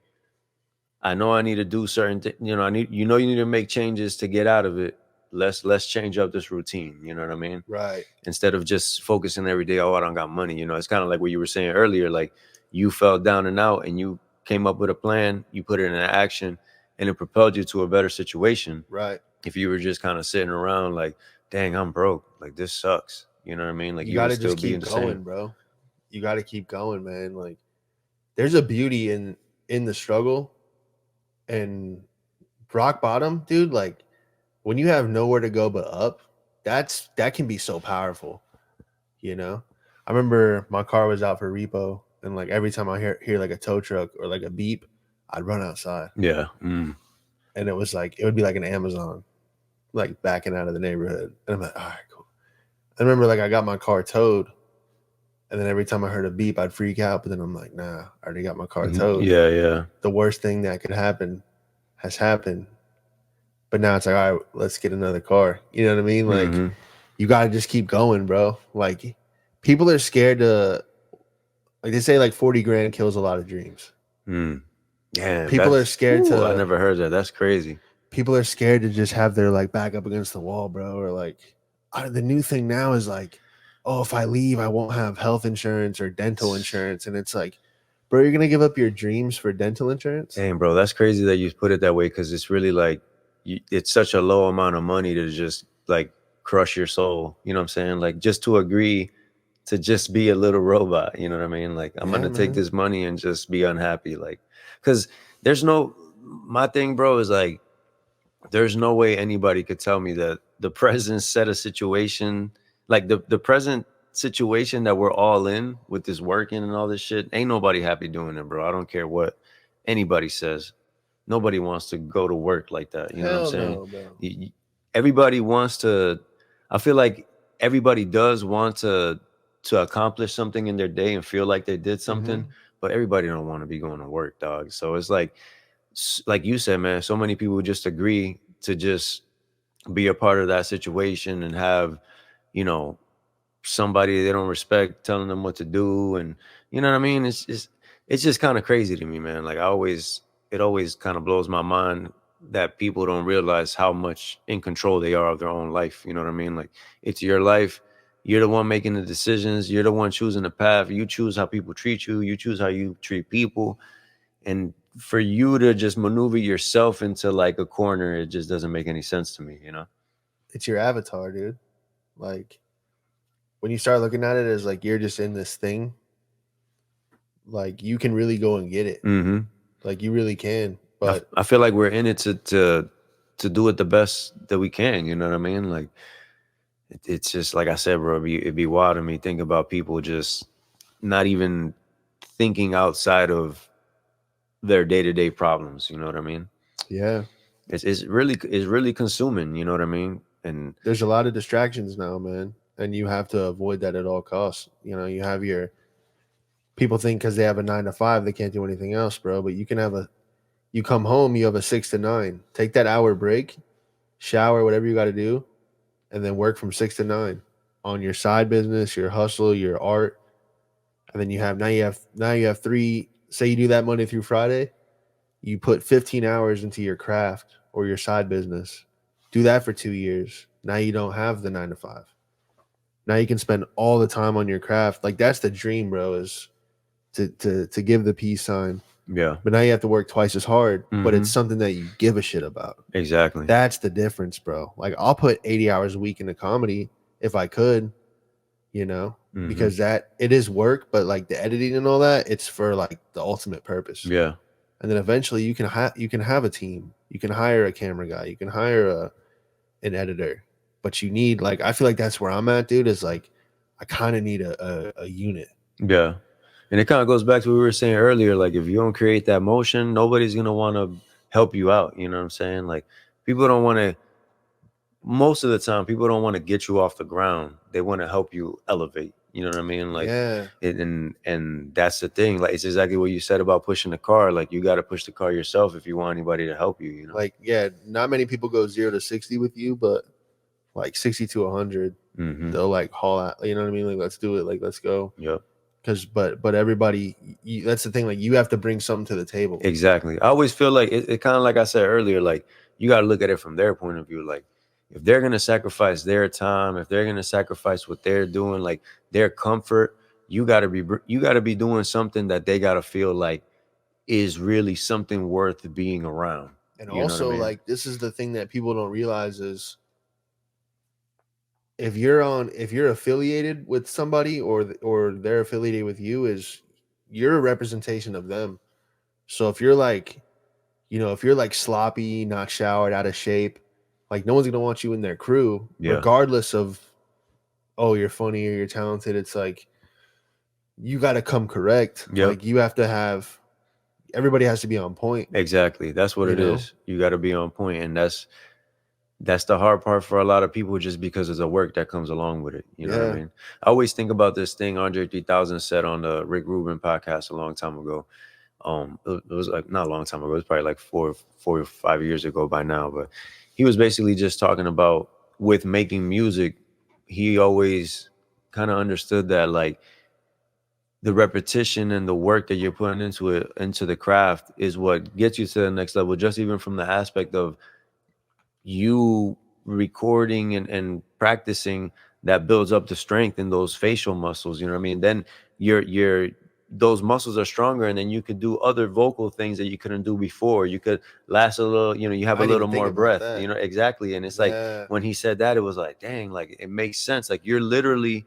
I know I need to do certain things. You know, you need to make changes to get out of it. Let's change up this routine. You know what I mean? right. Instead of just focusing every day, oh, I don't got money. You know, it's kind of like what you were saying earlier. Like you felt down and out and you came up with a plan, you put it in action, and it propelled you to a better situation. Right. If you were just kind of sitting around like, dang, I'm broke. Like this sucks. You know what I mean? Like You you got would to still just be keep in the same. going, bro. You got to keep going, man. Like there's a beauty in the struggle and rock bottom, dude. Like when you have nowhere to go but up, that can be so powerful, you know. I remember my car was out for repo, and like every time I hear like a tow truck or like a beep, I'd run outside, Yeah. and it would be like an Amazon like backing out of the neighborhood, and I'm like, all right, cool. I remember like I got my car towed, and then every time I heard a beep, I'd freak out. But then I'm like, nah, I already got my car towed. Yeah, yeah. The worst thing that could happen has happened. But now it's like, all right, let's get another car. You know what I mean? Like, Mm-hmm. you got to just keep going, bro. Like, people are scared to, like, they say, like, 40 grand kills a lot of dreams. Mm. Damn, People are that's scared I to, never heard that. That's crazy. people are scared to just have their, like, back up against the wall, bro. Or, like, the new thing now is, like, oh, if I leave, I won't have health insurance or dental insurance. And it's like, bro, you're going to give up your dreams for dental insurance? Damn, bro, that's crazy that you put it that way because it's really like it's such a low amount of money to just like crush your soul. You know what I'm saying? Like just to agree to just be a little robot. You know what I mean? Like I'm Yeah, gonna take man. this money and just be unhappy. Like, because there's no my thing, bro, is like there's no way anybody could tell me that the present set of situation, like the present situation that we're all in with this working and all this shit, ain't nobody happy doing it, bro. I don't care what anybody says. Nobody wants to go to work like that. You know what I'm Hell saying? no, bro. Everybody wants to. I feel like everybody does want to accomplish something in their day and feel like they did something, Mm-hmm. but everybody don't want to be going to work, dog. So it's like you said, man, so many people just agree to just be a part of that situation and have, you know, somebody they don't respect telling them what to do. And you know what I mean? It's just kind of crazy to me, man. Like it always kind of blows my mind that people don't realize how much in control they are of their own life. You know what I mean? Like it's your life. You're the one making the decisions. You're the one choosing the path. You choose how people treat you. You choose how you treat people. And for you to just maneuver yourself into like a corner, it just doesn't make any sense to me, you know? It's your avatar, dude. Like, when you start looking at it as like you're just in this thing, like you can really go and get it. Mm-hmm. Like you really can. But I feel like we're in it to do it the best that we can. You know what I mean? Like it's just like I said, bro. It'd be wild to me think about people just not even thinking outside of their day to day problems. You know what I mean? yeah, It's really consuming. You know what I mean? And there's a lot of distractions now, man. And you have to avoid that at all costs. You know, you have your people think because they have a 9 to 5, they can't do anything else, bro. But you can have you come home, you have a 6 to 9. Take that hour break, shower, whatever you got to do, and then work from 6 to 9 on your side business, your hustle, your art. And then now you have three. Say you do that Monday through Friday, you put 15 hours into your craft or your side business. Do that for 2 years. Now you don't have the 9 to 5. Now you can spend all the time on your craft. Like that's the dream, bro, is to give the peace sign. yeah, But now you have to work twice as hard, but it's mm-hmm. something that you give a shit about. Exactly. That's the difference, bro. Like I'll put 80 hours a week into comedy if I could, you know, Mm-hmm. because that it is work, but like the editing and all that, it's for like the ultimate purpose. Yeah. And then eventually you can have a team. You can hire a camera guy. You can hire an editor. But you need like I feel like that's where I'm at, dude. Is like I kind of need a unit. Yeah. And it kind of goes back to what we were saying earlier. Like, if you don't create that motion, nobody's going to want to help you out. You know what I'm saying? Like, people don't want to, most of the time, people don't want to get you off the ground. They want to help you elevate. You know what I mean? Like, Yeah. and that's the thing. Like, it's exactly what you said about pushing the car. Like, you got to push the car yourself if you want anybody to help you, you know? Like, yeah, not many people go 0 to 60 with you, but like 60 to 100, Mm-hmm. they'll like haul out. You know what I mean? Like, let's do it. Like, let's go. Yep. But everybody, that's the thing. Like, you have to bring something to the table. Exactly. I always feel like it kind of like I said earlier, like you got to look at it from their point of view. Like if they're going to sacrifice their time, if they're going to sacrifice what they're doing, like their comfort, you got to be doing something that they got to feel like is really something worth being around. And You know what I also, mean? like, this is the thing that people don't realize is if you're affiliated with somebody or they're affiliated with you, is you're a representation of them. So if you're like, if you're like sloppy, not showered, out of shape, like no one's gonna want you in their crew, Yeah. regardless of, oh, you're funny or you're talented. It's like you got to come correct. Yep. Like you have to have, everybody has to be on point. Exactly. That's what You it know? is. You got to be on point, and that's the hard part for a lot of people, just because of the work that comes along with it. You know what I Yeah. mean? I always think about this thing Andre 3000 said on the Rick Rubin podcast a long time ago. It was like not a long time ago. It was probably like 4 or 5 years ago by now. But he was basically just talking about with making music. He always kind of understood that like the repetition and the work that you're putting into it, into the craft, is what gets you to the next level. Just even from the aspect of you recording and practicing, that builds up the strength in those facial muscles. You know what I mean? Then your those muscles are stronger, and then you could do other vocal things that you couldn't do before. You could last a little, you have I a didn't little even think more about breath, that. exactly. And it's like Yeah. when he said that, it was like, dang, like it makes sense. Like you're literally,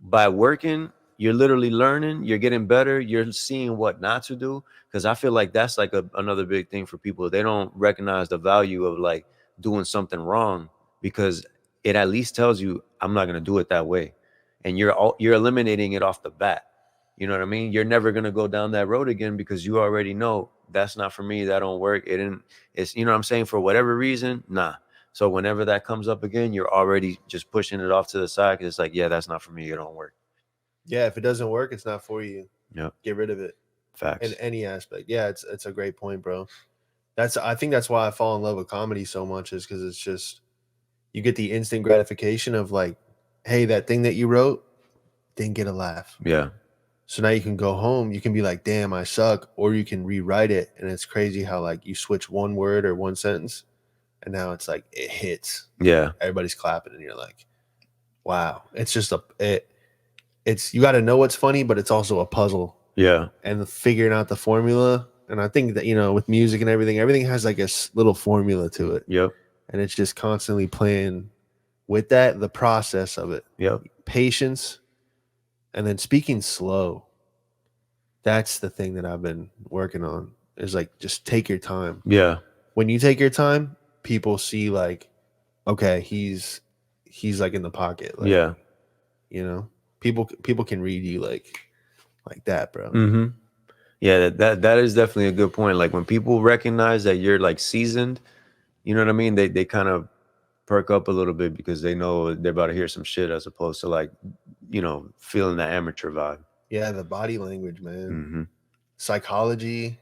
by working, you're literally learning, you're getting better, you're seeing what not to do. Because I feel like that's like another big thing for people. They don't recognize the value of like doing something wrong, because it at least tells you, I'm not going to do it that way. And you're eliminating it off the bat. You know what I mean? You're never going to go down that road again, because you already know that's not for me. That don't work. It didn't, it's, you know what I'm saying? For whatever reason, nah. So whenever that comes up again, you're already just pushing it off to the side, because it's like, yeah, that's not for me. It don't work. Yeah. If it doesn't work, it's not for you. Yeah. Get rid of it in Facts. any aspect. Yeah. It's a great point, bro. I think that's why I fall in love with comedy so much, is because it's just, you get the instant gratification of like, hey, that thing that you wrote didn't get a laugh. Yeah. So now you can go home, you can be like, damn, I suck. Or you can rewrite it. And it's crazy how like you switch one word or one sentence, and now it's like it hits. Yeah. Everybody's clapping, and you're like, wow. It's just it's you got to know what's funny, but it's also a puzzle. Yeah. And figuring out the formula. And I think that, with music and everything has like a little formula to it. Yep. And it's just constantly playing with that, the process of it. Yep. Patience, and then speaking slow. That's the thing that I've been working on, is like, just take your time. Yeah. When you take your time, people see like, okay, he's like in the pocket. Like, Yeah. People can read you like that, bro. Mm-hmm. Yeah, that is definitely a good point. Like when people recognize that you're like seasoned, you know what I mean? They kind of perk up a little bit, because they know they're about to hear some shit, as opposed to like, feeling the amateur vibe. Yeah, the body language, man. Mm-hmm. Psychology.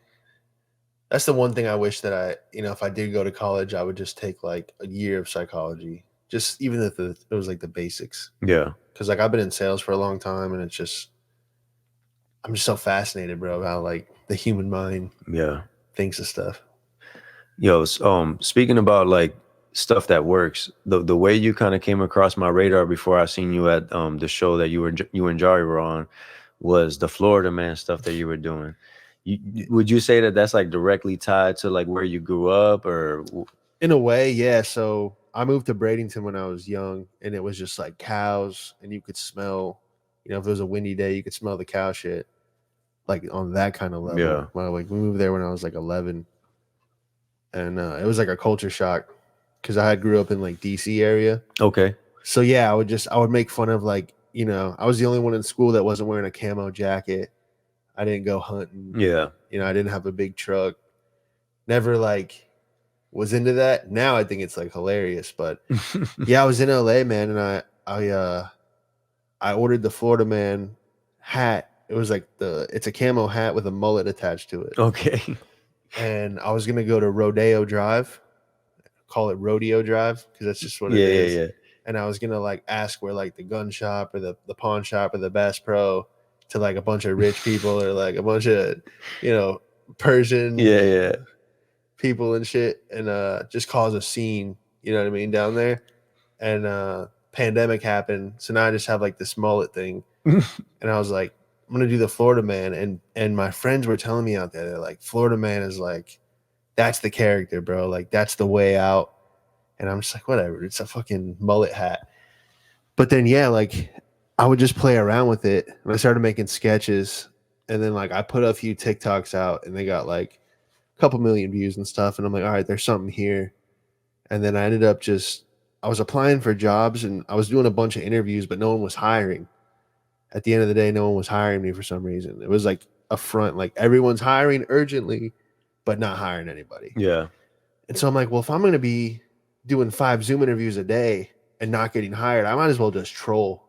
That's the one thing I wish that if I did go to college, I would just take like a year of psychology. Just even if it was like the basics. Yeah. Because like I've been in sales for a long time, and I'm just so fascinated, bro, how like the human mind thinks of stuff. Yo, speaking about like stuff that works, the way you kind of came across my radar before I seen you at the show that you and Jari were on, was the Florida Man stuff that you were doing. Would you say that that's like directly tied to like where you grew up, or? In a way, yeah. So I moved to Bradenton when I was young, and it was just like cows, and you could smell, if it was a windy day, you could smell the cow shit, like on that kind of level. Yeah. Well, like we moved there when I was like 11, and it was like a culture shock, because I had grew up in like DC area. Okay. So yeah, I would make fun of like, I was the only one in school that wasn't wearing a camo jacket. I didn't go hunting. Yeah. I didn't have a big truck. Never like was into that. Now I think it's like hilarious, but yeah, I was in LA, man, and I ordered the Florida Man hat. It was like it's a camo hat with a mullet attached to it. Okay. And I was gonna go to Rodeo Drive, call it Rodeo Drive, because that's just what it is. Yeah. And I was gonna like ask where like the gun shop or the pawn shop or the Bass Pro, to like a bunch of rich people, or like a bunch of Persian people and shit, and just cause a scene, you know what I mean, down there. And pandemic happened, so now I just have like this mullet thing. And I was like, I'm gonna do the Florida Man, and my friends were telling me out there, they're like, Florida Man is like, that's the character, bro, like that's the way out. And I'm just like, whatever, it's a fucking mullet hat. But then yeah, like I would just play around with it, and I started making sketches, and then like I put a few TikToks out, and they got like a couple million views and stuff, and I'm like, all right, there's something here. And then I ended up I was applying for jobs, and I was doing a bunch of interviews, but no one was hiring. At the end of the day, no one was hiring me for some reason. It was like a front, like everyone's hiring urgently, but not hiring anybody. Yeah. And so I'm like, well, if I'm going to be doing 5 Zoom interviews a day and not getting hired. I might as well just troll.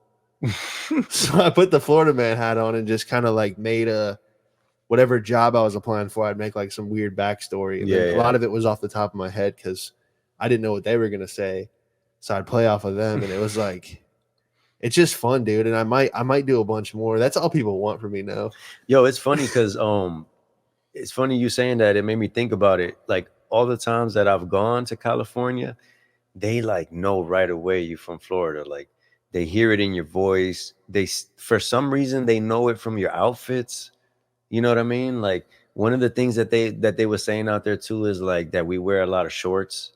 So I put the Florida man hat on and just kind of like made a whatever job I was applying for. I'd make like some weird backstory. And then a lot of it was off the top of my head because I didn't know what they were gonna say. So I'd play off of them, and it was like, it's just fun, dude. And I might do a bunch more. That's all people want from me now. Yo, it's funny because it's funny you saying that. It made me think about it. Like all the times that I've gone to California, they like know right away you from Florida. Like they hear it in your voice. For some reason they know it from your outfits. You know what I mean? Like one of the things that they were saying out there too is like that we wear a lot of shorts.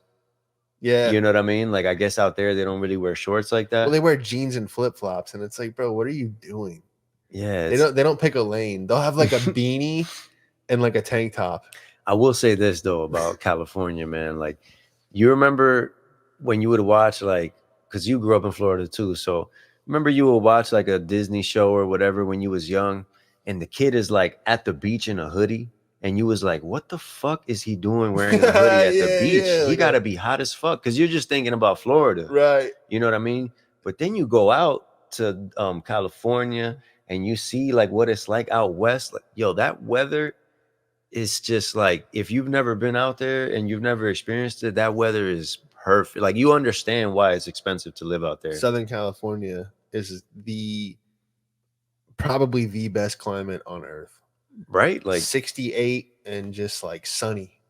Yeah. You know what I mean? Like I guess out there they don't really wear shorts like that. Well, they wear jeans and flip-flops, and it's like, bro, what are you doing? Yeah. They don't pick a lane. They'll have like a beanie and like a tank top. I will say this though about California, man. Like you remember when you would watch like, because you grew up in Florida too, so remember you would watch like a Disney show or whatever when you was young, and the kid is like at the beach in a hoodie, and you was like, what the fuck is he doing wearing a hoodie at the beach? Yeah, he gotta be hot as fuck, because you're just thinking about Florida, right? You know what I mean? But then you go out to California and you see like what it's like out west. Like, yo, that weather is just like, if you've never been out there and you've never experienced it, that weather is perfect. Like you understand why it's expensive to live out there. Southern California is probably the best climate on earth. Right? Like 68 and just like sunny.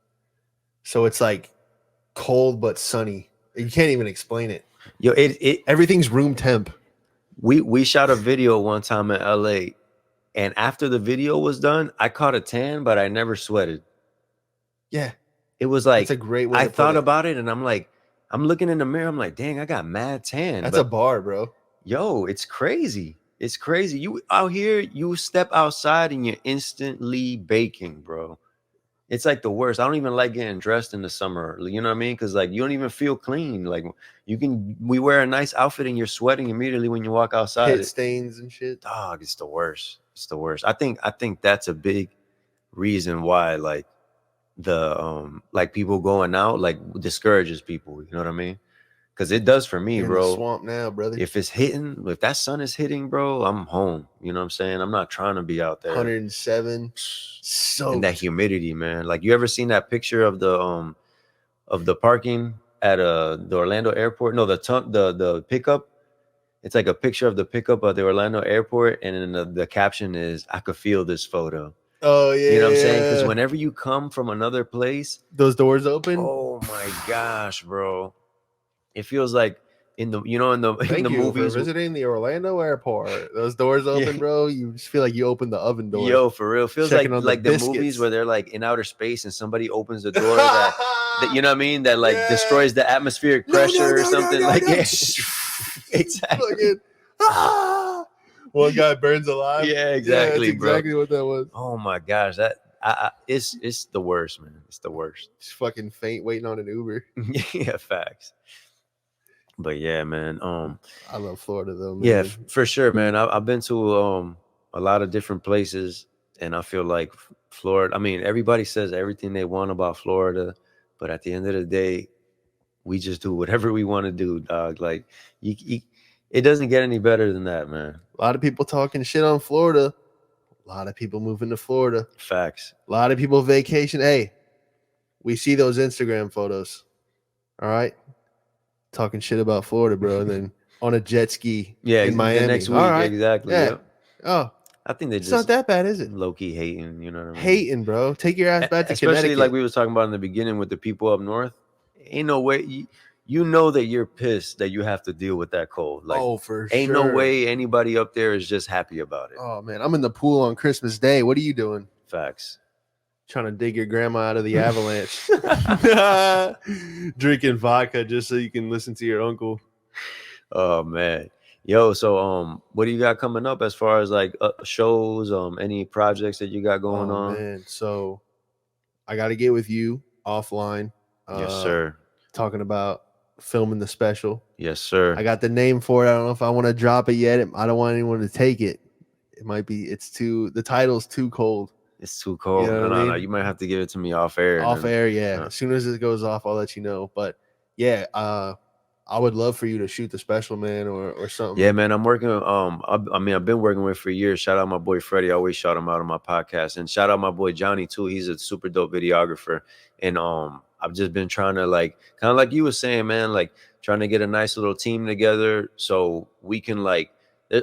So it's like cold but sunny. You can't even explain it. Yo, everything's room temp. We shot a video one time in LA, and after the video was done, I caught a tan, but I never sweated. Yeah. It was like, it's a great way I thought about it, and I'm like, I'm looking in the mirror, I'm like, dang, I got mad tan. That's a bar, bro. Yo, it's crazy. It's crazy. You out here, you step outside and you're instantly baking, bro. It's like the worst. I don't even like getting dressed in the summer. You know what I mean? Because like you don't even feel clean. Like we wear a nice outfit and you're sweating immediately when you walk outside. Pit stains and shit. Dog, it's the worst. It's the worst. I think that's a big reason why like the like people going out like discourages people. You know what I mean? Because it does for me, you're bro. In the swamp now, brother. If it's hitting, if that sun is hitting, bro, I'm home. You know what I'm saying? I'm not trying to be out there. 107. So and that humidity, man. Like you ever seen that picture of the parking at the Orlando airport? No, the pickup. It's like a picture of the pickup of the Orlando airport, and then the caption is, "I could feel this photo." Oh yeah, you know what I'm saying? Because whenever you come from another place, those doors open. Oh my gosh, bro! It feels like in the movies. For visiting the Orlando airport. Those doors open, bro. You just feel like you opened the oven door. Yo, for real. Feels like the movies where they're like in outer space and somebody opens the door that you know what I mean? That like destroys the atmospheric pressure or something. Exactly. One guy burns alive. Yeah, exactly. Yeah, that's exactly what that was. Oh my gosh, it's the worst, man. It's the worst. Just fucking faint waiting on an Uber. Yeah, facts. But yeah, man. I love Florida though, man. Yeah, for sure, man. I've been to a lot of different places, and I feel like Florida. I mean, everybody says everything they want about Florida, but at the end of the day, we just do whatever we want to do, dog. Like it doesn't get any better than that, man. A lot of people talking shit on Florida. A lot of people moving to Florida. Facts. A lot of people vacation. Hey, we see those Instagram photos. All right. Talking shit about Florida, bro. And then on a jet ski in Miami. Next week. All right. Exactly. Yeah. Yep. Oh. I think it's not that bad, is it? Low-key hating, you know what I mean? Hating, bro. Take your ass back to Especially Connecticut. like we was talking about in the beginning with the people up north. Ain't no way you know that you're pissed that you have to deal with that cold. Like, for ain't sure. no way anybody up there is just happy about it. Oh man, I'm in the pool on Christmas Day. What are you doing? Facts. Trying to dig your grandma out of the avalanche. Drinking vodka just so you can listen to your uncle. Oh man. Yo, so what do you got coming up as far as like shows, any projects that you got going on? Man, so I got to get with you offline. Yes, sir. Talking about filming the special. Yes, sir. I got the name for it. I don't know if I want to drop it yet. I don't want anyone to take it. It might be the title's too cold. It's too cold. You know no. You might have to give it to me off air. Off air, yeah. As soon as it goes off, I'll let you know. But yeah, I would love for you to shoot the special, man, or something. Yeah, man, I'm working. I mean, I've been working with for years. Shout out my boy Freddie. I always shout him out on my podcast, and shout out my boy Johnny too. He's a super dope videographer, and I've just been trying to like, kind of like you were saying, man, like trying to get a nice little team together so we can like.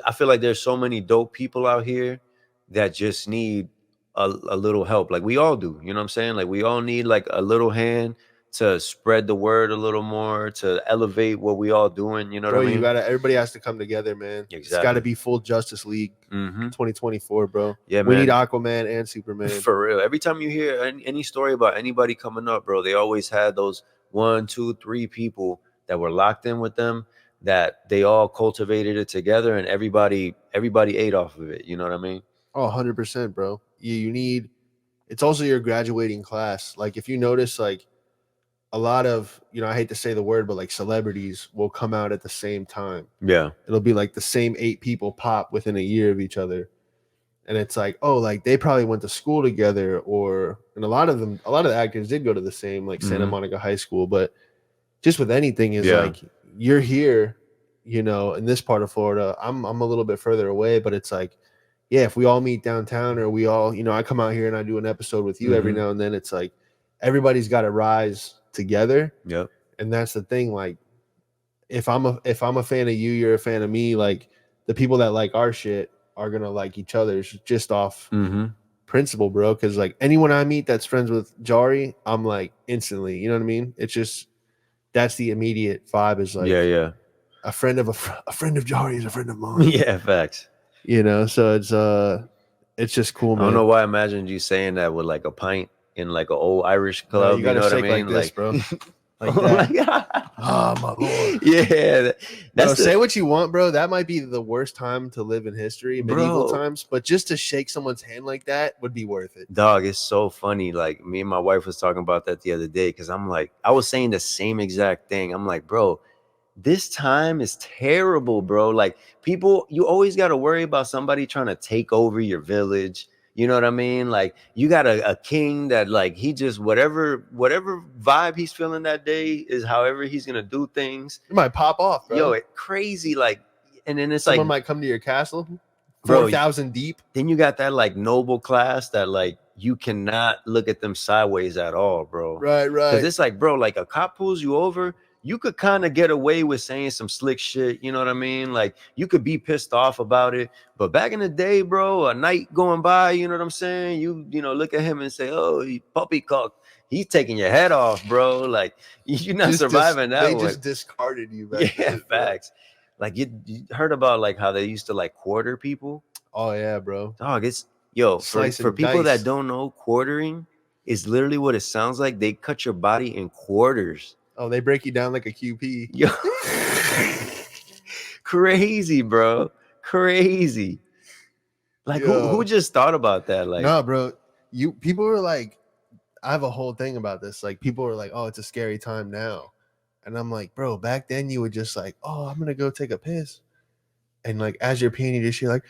I feel like there's so many dope people out here that just need a little help. Like we all do. You know what I'm saying? Like we all need like a little hand to spread the word a little more, to elevate what we all doing. You know Bro, what I mean? everybody has to come together, man. It's got to Exactly. be full Justice League Mm-hmm. 2024, bro. Yeah, We need man. Aquaman and Superman. For real. Every time you hear any story about anybody coming up, bro, they always had those 1, 2, 3 people that were locked in with them, that they all cultivated it together, and everybody ate off of it. You know what I mean? Oh, 100%, bro. You need, it's also your graduating class. Like if you notice, like a lot of, I hate to say the word, but like celebrities will come out at the same time. Yeah. It'll be like the same 8 people pop within a year of each other. And it's like, oh, like they probably went to school together, and a lot of the actors did go to the same like Santa Monica High School. But just with anything is like, you're here, in this part of Florida. I'm a little bit further away, but it's like, yeah, if we all meet downtown, or we all, I come out here and I do an episode with you every now and then, it's like everybody's got to rise together. Yep. And that's the thing. Like if I'm a fan of you, you're a fan of me, like the people that like our shit are gonna like each other's just off principle, bro. Because like anyone I meet that's friends with Jari, I'm like instantly, you know what I mean? It's just, that's the immediate vibe, is like, yeah. a friend of Jari is a friend of mine. Yeah, facts. So it's just cool, man. I don't know why I imagined you saying that with like a pint in like an old Irish club. No, you gotta know what I shake mean? like this, bro. Like Oh that. my God. Oh my lord. Yeah. Bro, say what you want, bro. That might be the worst time to live in history, medieval Bro. times, but just to shake someone's hand like that would be worth it. Dog, it's so funny. Like me and my wife was talking about that the other day, because I'm like, I was saying the same exact thing. I'm like, bro, this time is terrible, bro. Like people, you always got to worry about somebody trying to take over your village. You know what I mean? Like you got a king that like he just whatever vibe he's feeling that day is however he's gonna do things. It might pop off, bro. Yo, it crazy. Like, and then it's someone like might come to your castle, bro, 4,000 deep. Then you got that like noble class that like you cannot look at them sideways at all, bro. Right. Because it's like, bro, like a cop pulls you over, you could kind of get away with saying some slick shit. You know what I mean? Like you could be pissed off about it. But back in the day, bro, a night going by, you know what I'm saying? You look at him and say, oh, he puppy cock. He's taking your head off, bro. Like you're not surviving that way. They just discarded you back then, facts. Like you heard about like how they used to like quarter people. Oh yeah, bro. Dog, it's for people that don't know, quartering is literally what it sounds like. They cut your body in quarters. Oh, they break you down like a QP. Yo. Crazy, bro. Crazy. Like who just thought about that? Like, no, bro. People were like, I have a whole thing about this. Like people were like, oh, it's a scary time now. And I'm like, bro, back then you would just like, oh, I'm gonna go take a piss. And like as you're peeing, you just hear like,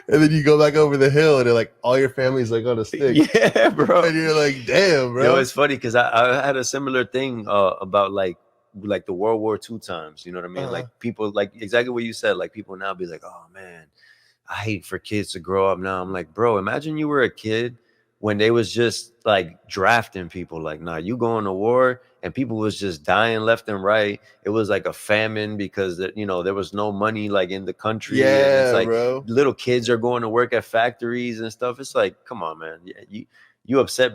and then you go back over the hill, and like all your family's like on a stick. Yeah, bro. And you're like, damn, bro. Yo, it's funny because I had a similar thing about like the World War II times. You know what I mean? Like people, like exactly what you said. Like people now be like, oh man, I hate for kids to grow up now. I'm like, bro, imagine you were a kid when they was just like drafting people. Like, nah, you going to war, and people was just dying left and right. It was like a famine because there was no money like in the country. Yeah, and it's like, bro. Little kids are going to work at factories and stuff. It's like, come on, man. You upset?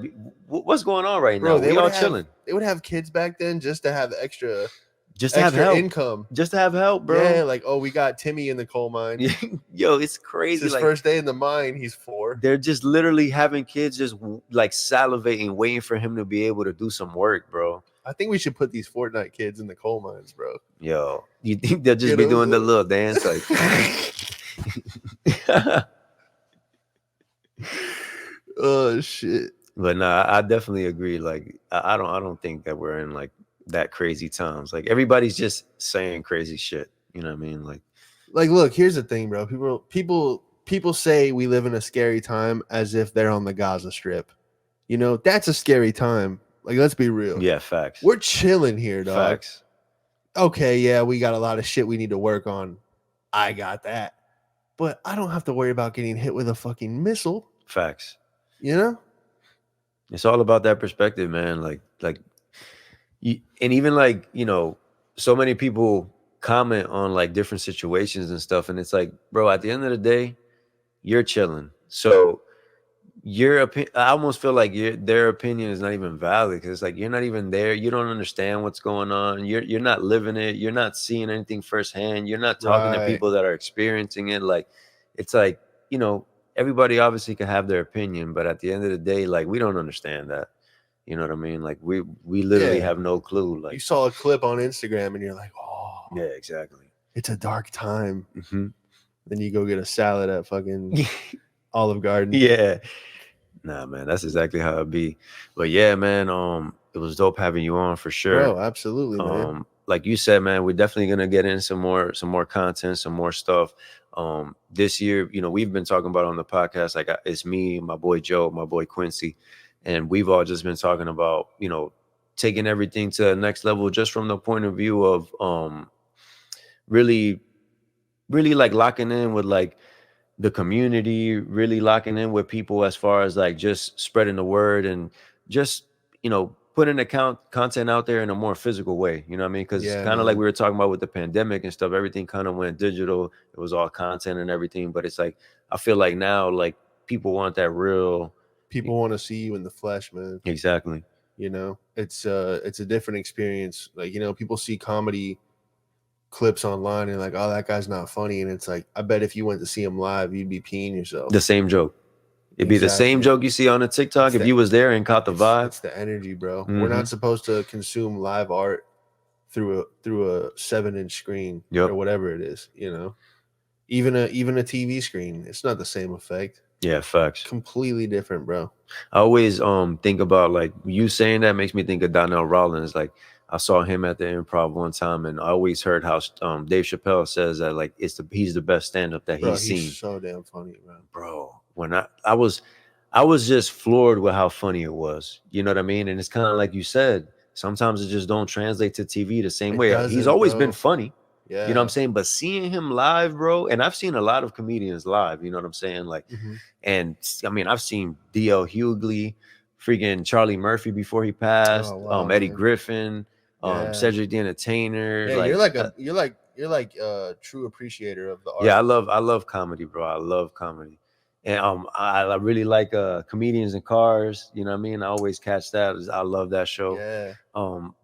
What's going on right now? We all chilling. They would have kids back then just to have extra. Just to have help. Income. Just to have help, bro. Yeah, like, oh, we got Timmy in the coal mine. Yo, it's crazy. It's his first day in the mine. He's 4. They're just literally having kids just like salivating, waiting for him to be able to do some work, bro. I think we should put these Fortnite kids in the coal mines, bro. Yo, you think they'll just be doing the little dance like? Oh shit. But nah, I definitely agree. Like, I don't think that we're in like that crazy times. Like everybody's just saying crazy shit. You know what I mean? Like look, here's the thing, bro. People say we live in a scary time as if they're on the Gaza Strip. That's a scary time. Like, let's be real. Yeah, facts. We're chilling here, dog. Facts. Okay, yeah, we got a lot of shit we need to work on. I got that. But I don't have to worry about getting hit with a fucking missile, Facts. you know? It's all about that perspective, man. Like and even like, you know, so many people comment on like different situations and stuff, and it's like, bro, at the end of the day, you're chilling. So your opinion, I almost feel like their opinion is not even valid, because it's like you're not even there. You don't understand what's going on. You're not living it. You're not seeing anything firsthand. You're not talking to Right. people that are experiencing it. Like, it's like, you know, everybody obviously can have their opinion, but at the end of the day, like, we don't understand that. You know what I mean? Like, we literally Yeah. have no clue. You Like, saw a clip on Instagram and you're like, oh, yeah, exactly. it's a dark time. Hmm. Then you go get a salad at fucking Olive Garden. Yeah. Nah, man, that's exactly how it be. But yeah, man, it was dope having you on for sure. Bro, absolutely, man. Like you said, man, we're definitely gonna get in some more content, some more stuff. This year, you know, we've been talking about on the podcast, like, it's me, my boy Joe, my boy Quincy, and we've all just been talking about, you know, taking everything to the next level, just from the point of view of really, really like locking in with like the community, really locking in with people as far as like just spreading the word, and just, you know, putting the content out there in a more physical way. You know what I mean? Because Yeah, kind of like man. we were talking about with the pandemic and stuff, everything kind of went digital. It was all content and everything. But it's like, I feel like now, like, people want that real. People want to see you in the flesh, man. Exactly. You know, it's a different experience. Like, you know, people see comedy clips online and like, oh, that guy's not funny. And it's like, I bet if you went to see him live, you'd be peeing yourself. The same joke. It'd be the same joke you see on a TikTok if you was there and caught the vibe. It's the energy, bro. We're not supposed to consume live art through a 7-inch screen or whatever it is, you know. Even a TV screen, it's not the same effect. Yeah, facts. Completely different, bro. I always think about, like, you saying that makes me think of Donnell Rollins. Like, I saw him at the Improv one time, and I always heard how Dave Chappelle says that, like, he's the best stand-up that he's seen. He's so damn funny, bro. When I was just floored with how funny it was. You know what I mean? And it's kind of like you said, sometimes it just don't translate to TV the same way. He's always been funny. Yeah. You know what I'm saying? But seeing him live, bro, and I've seen a lot of comedians live, you know what I'm saying? Like, and I mean, I've seen D.L. Hughley, freaking Charlie Murphy before he passed, Eddie Griffin, Cedric the Entertainer. Yeah, like, you're like a true appreciator of the art. Yeah, I love comedy, bro. I love comedy. And I really like Comedians in Cars. You know what I mean? I always catch that. I love that show. Yeah.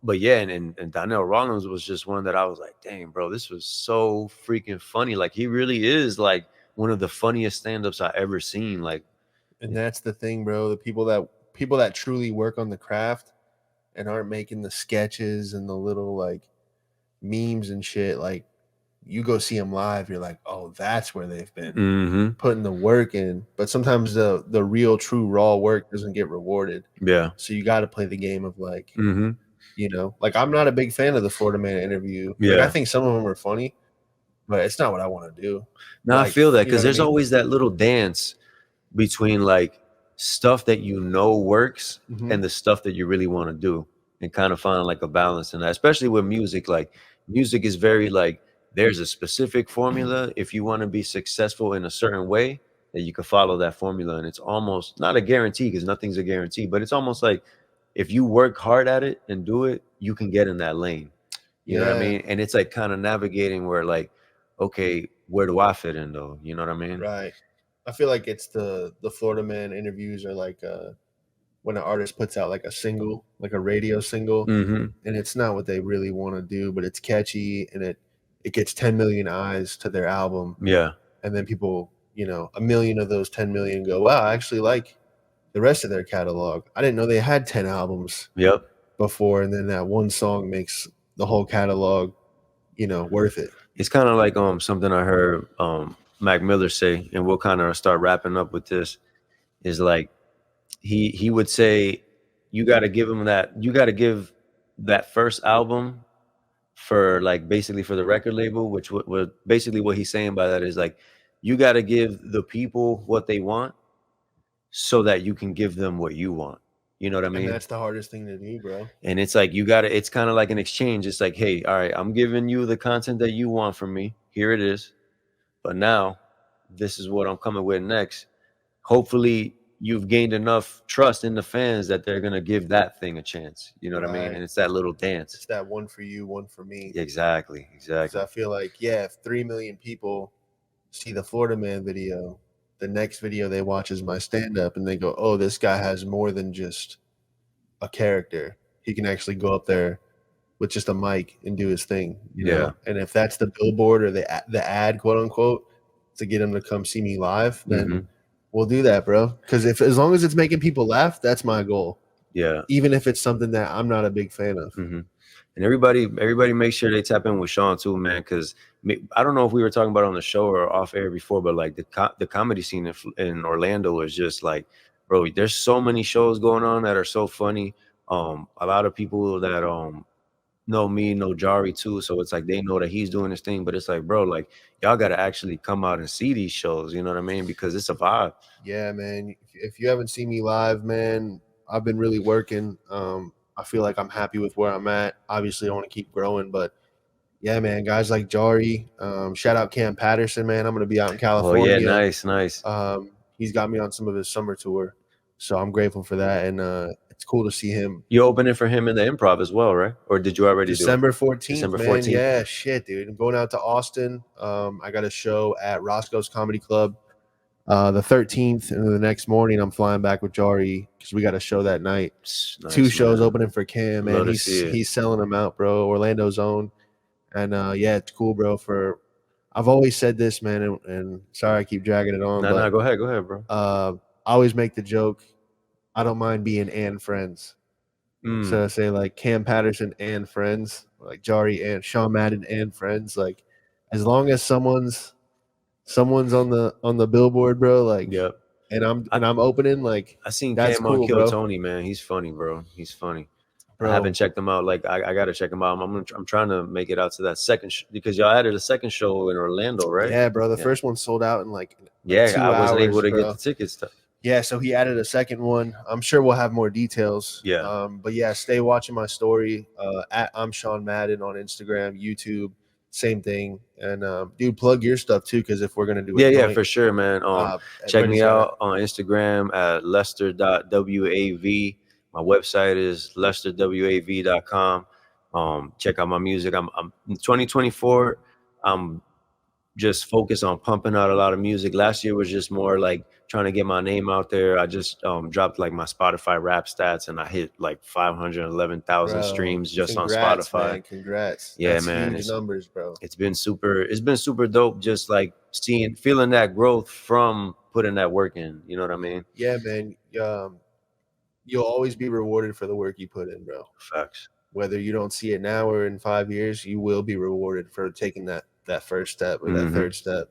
But yeah, and Donnell Rollins was just one that I was like, dang, bro, this was so freaking funny. Like, he really is like one of the funniest stand-ups I ever seen. Like, and that's the thing, bro. The people that truly work on the craft and aren't making the sketches and the little like memes and shit, like, you go see them live, you're like, oh, that's where they've been putting the work in. But sometimes the real, true, raw work doesn't get rewarded. Yeah. So you got to play the game of like, you know, like, I'm not a big fan of the Florida Man interview. Yeah. Like, I think some of them are funny, but it's not what I want to do. No, like, I feel that, because there's always that little dance between like stuff that you know works and the stuff that you really want to do, and kind of find like a balance in that. Especially with music, like, music is very like, there's a specific formula if you want to be successful in a certain way, that you can follow that formula, and it's almost not a guarantee, because nothing's a guarantee, but it's almost like if you work hard at it and do it, you can get in that lane. You know what I mean? And it's like kind of navigating where, like, okay, where do I fit in though? You know what I mean? Right. I feel like it's the Florida Man interviews are like when an artist puts out like a single, like a radio single, and it's not what they really want to do, but it's catchy and it gets 10 million eyes to their album. Yeah. And then people, you know, 1 million of those 10 million go, wow, I actually like the rest of their catalog. I didn't know they had 10 albums before. And then that one song makes the whole catalog, you know, worth it. It's kind of like something I heard Mac Miller say, and we'll kind of start wrapping up with this, is like, he would say, you got to give that first album for, like, basically for the record label, which basically what he's saying by that is like, you got to give the people what they want so that you can give them what you want. You know what I And mean? that's the hardest thing to do, bro. And it's like it's kind of like an exchange. It's like, hey, all right, I'm giving you the content that you want from me. Here it is. But now this is what I'm coming with next. Hopefully you've gained enough trust in the fans that they're gonna give that thing a chance. You know what I mean? Right. And it's that little dance. It's that one for you, one for me. Exactly. So I feel like, yeah, if 3 million people see the Florida Man video, the next video they watch is my stand up, and they go, oh, this guy has more than just a character. He can actually go up there with just a mic and do his thing, you know? Yeah. And if that's the billboard or the ad, quote unquote, to get them to come see me live, then we'll do that, bro. Because as long as it's making people laugh, that's my goal. Yeah. Even if it's something that I'm not a big fan of. And everybody make sure they tap in with Sean too, man. Because I don't know if we were talking about it on the show or off air before, but like the comedy scene in Orlando is just like, bro, there's so many shows going on that are so funny. A lot of people that know me, know Jari too, so it's like they know that he's doing this thing, but it's like, bro, like y'all got to actually come out and see these shows. You know what I mean? Because it's a vibe. Yeah, man. If you haven't seen me live, man, I've been really working. I feel like I'm happy with where I'm at. Obviously, I want to keep growing, but yeah, man, guys like Jari, shout out Cam Patterson, man. I'm going to be out in California. Oh, yeah, nice. He's got me on some of his summer tour, so I'm grateful for that, and it's cool to see him. You opening for him in the Improv as well, right? Or did you already December do it? 14th, December man. 14th? Yeah, shit, dude. I'm going out to Austin. I got a show at Roscoe's Comedy Club the 13th, and the next morning I'm flying back with Jari because we got a show that night. Nice, 2 shows man. opening for Cam, man. Love to see it. He's selling them out, bro. Orlando's own. And yeah, it's cool, bro. I've always said this, man, and sorry I keep dragging it on. No, go ahead, bro. I always make the joke, I don't mind being and friends. So I say like Cam Patterson and friends, like Jari and Sean Madden and friends. Like as long as someone's on the billboard, bro. Like, yep. And I'm opening. Like I seen that's Cam cool, on Kill bro. Tony, man. He's funny, bro. He's funny. Bro. I haven't checked him out. Like I gotta check him out. I'm trying to make it out to that second because y'all added a second show in Orlando, right? Yeah, bro. The first one sold out in like 2 I wasn't hours, able to bro. get the tickets. Yeah, so he added a second one. I'm sure we'll have more details. Yeah. But yeah, stay watching my story at I'm Sean Madden on Instagram, YouTube, same thing. And dude, plug your stuff too, because if we're gonna do it, yeah, for sure, man. Check me out on Instagram at lester.wav. My website is lesterwav.com. Check out my music. I'm 2024. I'm just focused on pumping out a lot of music. Last year was just more like trying to get my name out there. I just dropped like my Spotify rap stats, and I hit like 511,000 streams just on Spotify. Man, congrats. Yeah, that's man. Huge numbers, bro. It's been super dope. Just like feeling that growth from putting that work in. You know what I mean? Yeah, man. You'll always be rewarded for the work you put in, bro. Facts. Whether you don't see it now or in 5 years, you will be rewarded for taking that first step or that third step.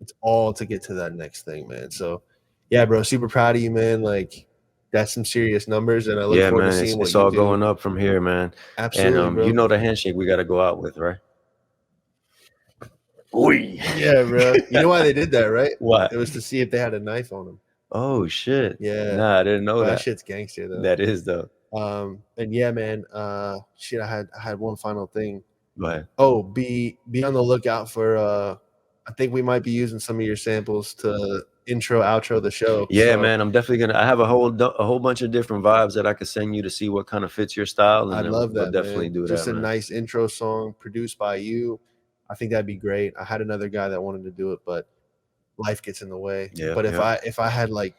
It's all to get to that next thing, man. So yeah, bro, super proud of you, man. Like that's some serious numbers, and I look forward to seeing it's all going up from here, man. Absolutely, and bro. You know the handshake we got to go out with, right? Oy. Yeah, bro. You know why they did that, right? What? It was to see if they had a knife on them. Oh shit. Yeah. Nah, I didn't know that. That shit's gangster though. That is though. And yeah, man. Shit, I had one final thing. Go ahead. Oh, be on the lookout for I think we might be using some of your samples to intro, outro the show. Yeah, man. I'm definitely gonna. I have a whole bunch of different vibes that I could send you to see what kind of fits your style. And I'd love that. We'll definitely man. do that. Just a nice intro song produced by you. I think that'd be great. I had another guy that wanted to do it, but life gets in the way. Yeah. But if I had like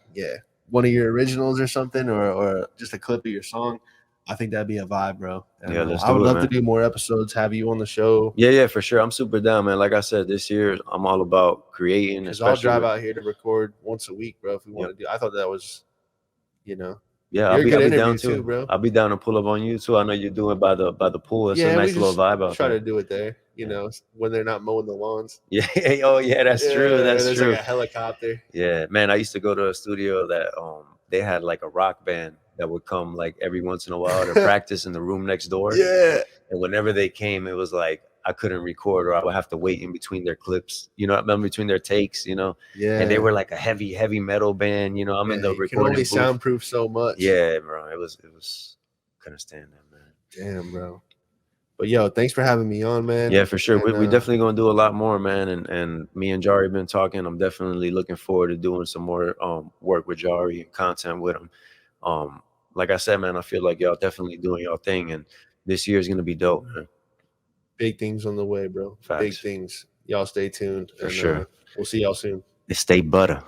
one of your originals or something, or just a clip of your song, I think that'd be a vibe, bro. And, yeah, I would love to do more episodes, have you on the show. Yeah, for sure. I'm super down, man. Like I said, this year I'm all about creating. Because I'll drive out here to record once a week, bro. If we want to do, I thought that was, Yeah, I'll be down too, bro. I'll be down to pull up on you too. I know you're doing by the pool. It's a nice little vibe out try there. to do it there, when they're not mowing the lawns. Yeah, that's true. That's true. Like a helicopter. Yeah, man. I used to go to a studio that they had like a rock band that would come like every once in a while to practice in the room next door. Yeah. And whenever they came, it was like I couldn't record, or I would have to wait in between their clips, you know, in between their takes, you know. Yeah. And they were like a heavy metal band, you know. I'm in the You can only recording booth. soundproof so much. Yeah, bro. It was couldn't stand that, man. Damn, bro. But yo, thanks for having me on, man. Yeah, for sure. And, We definitely gonna do a lot more, man. And me and Jari been talking. I'm definitely looking forward to doing some more work with Jari and content with him. Like I said, man, I feel like y'all definitely doing y'all thing, and this year is gonna be dope, man. big things on the way, bro. Facts. Big things. Y'all stay tuned. For sure. We'll see y'all soon. Stay butter.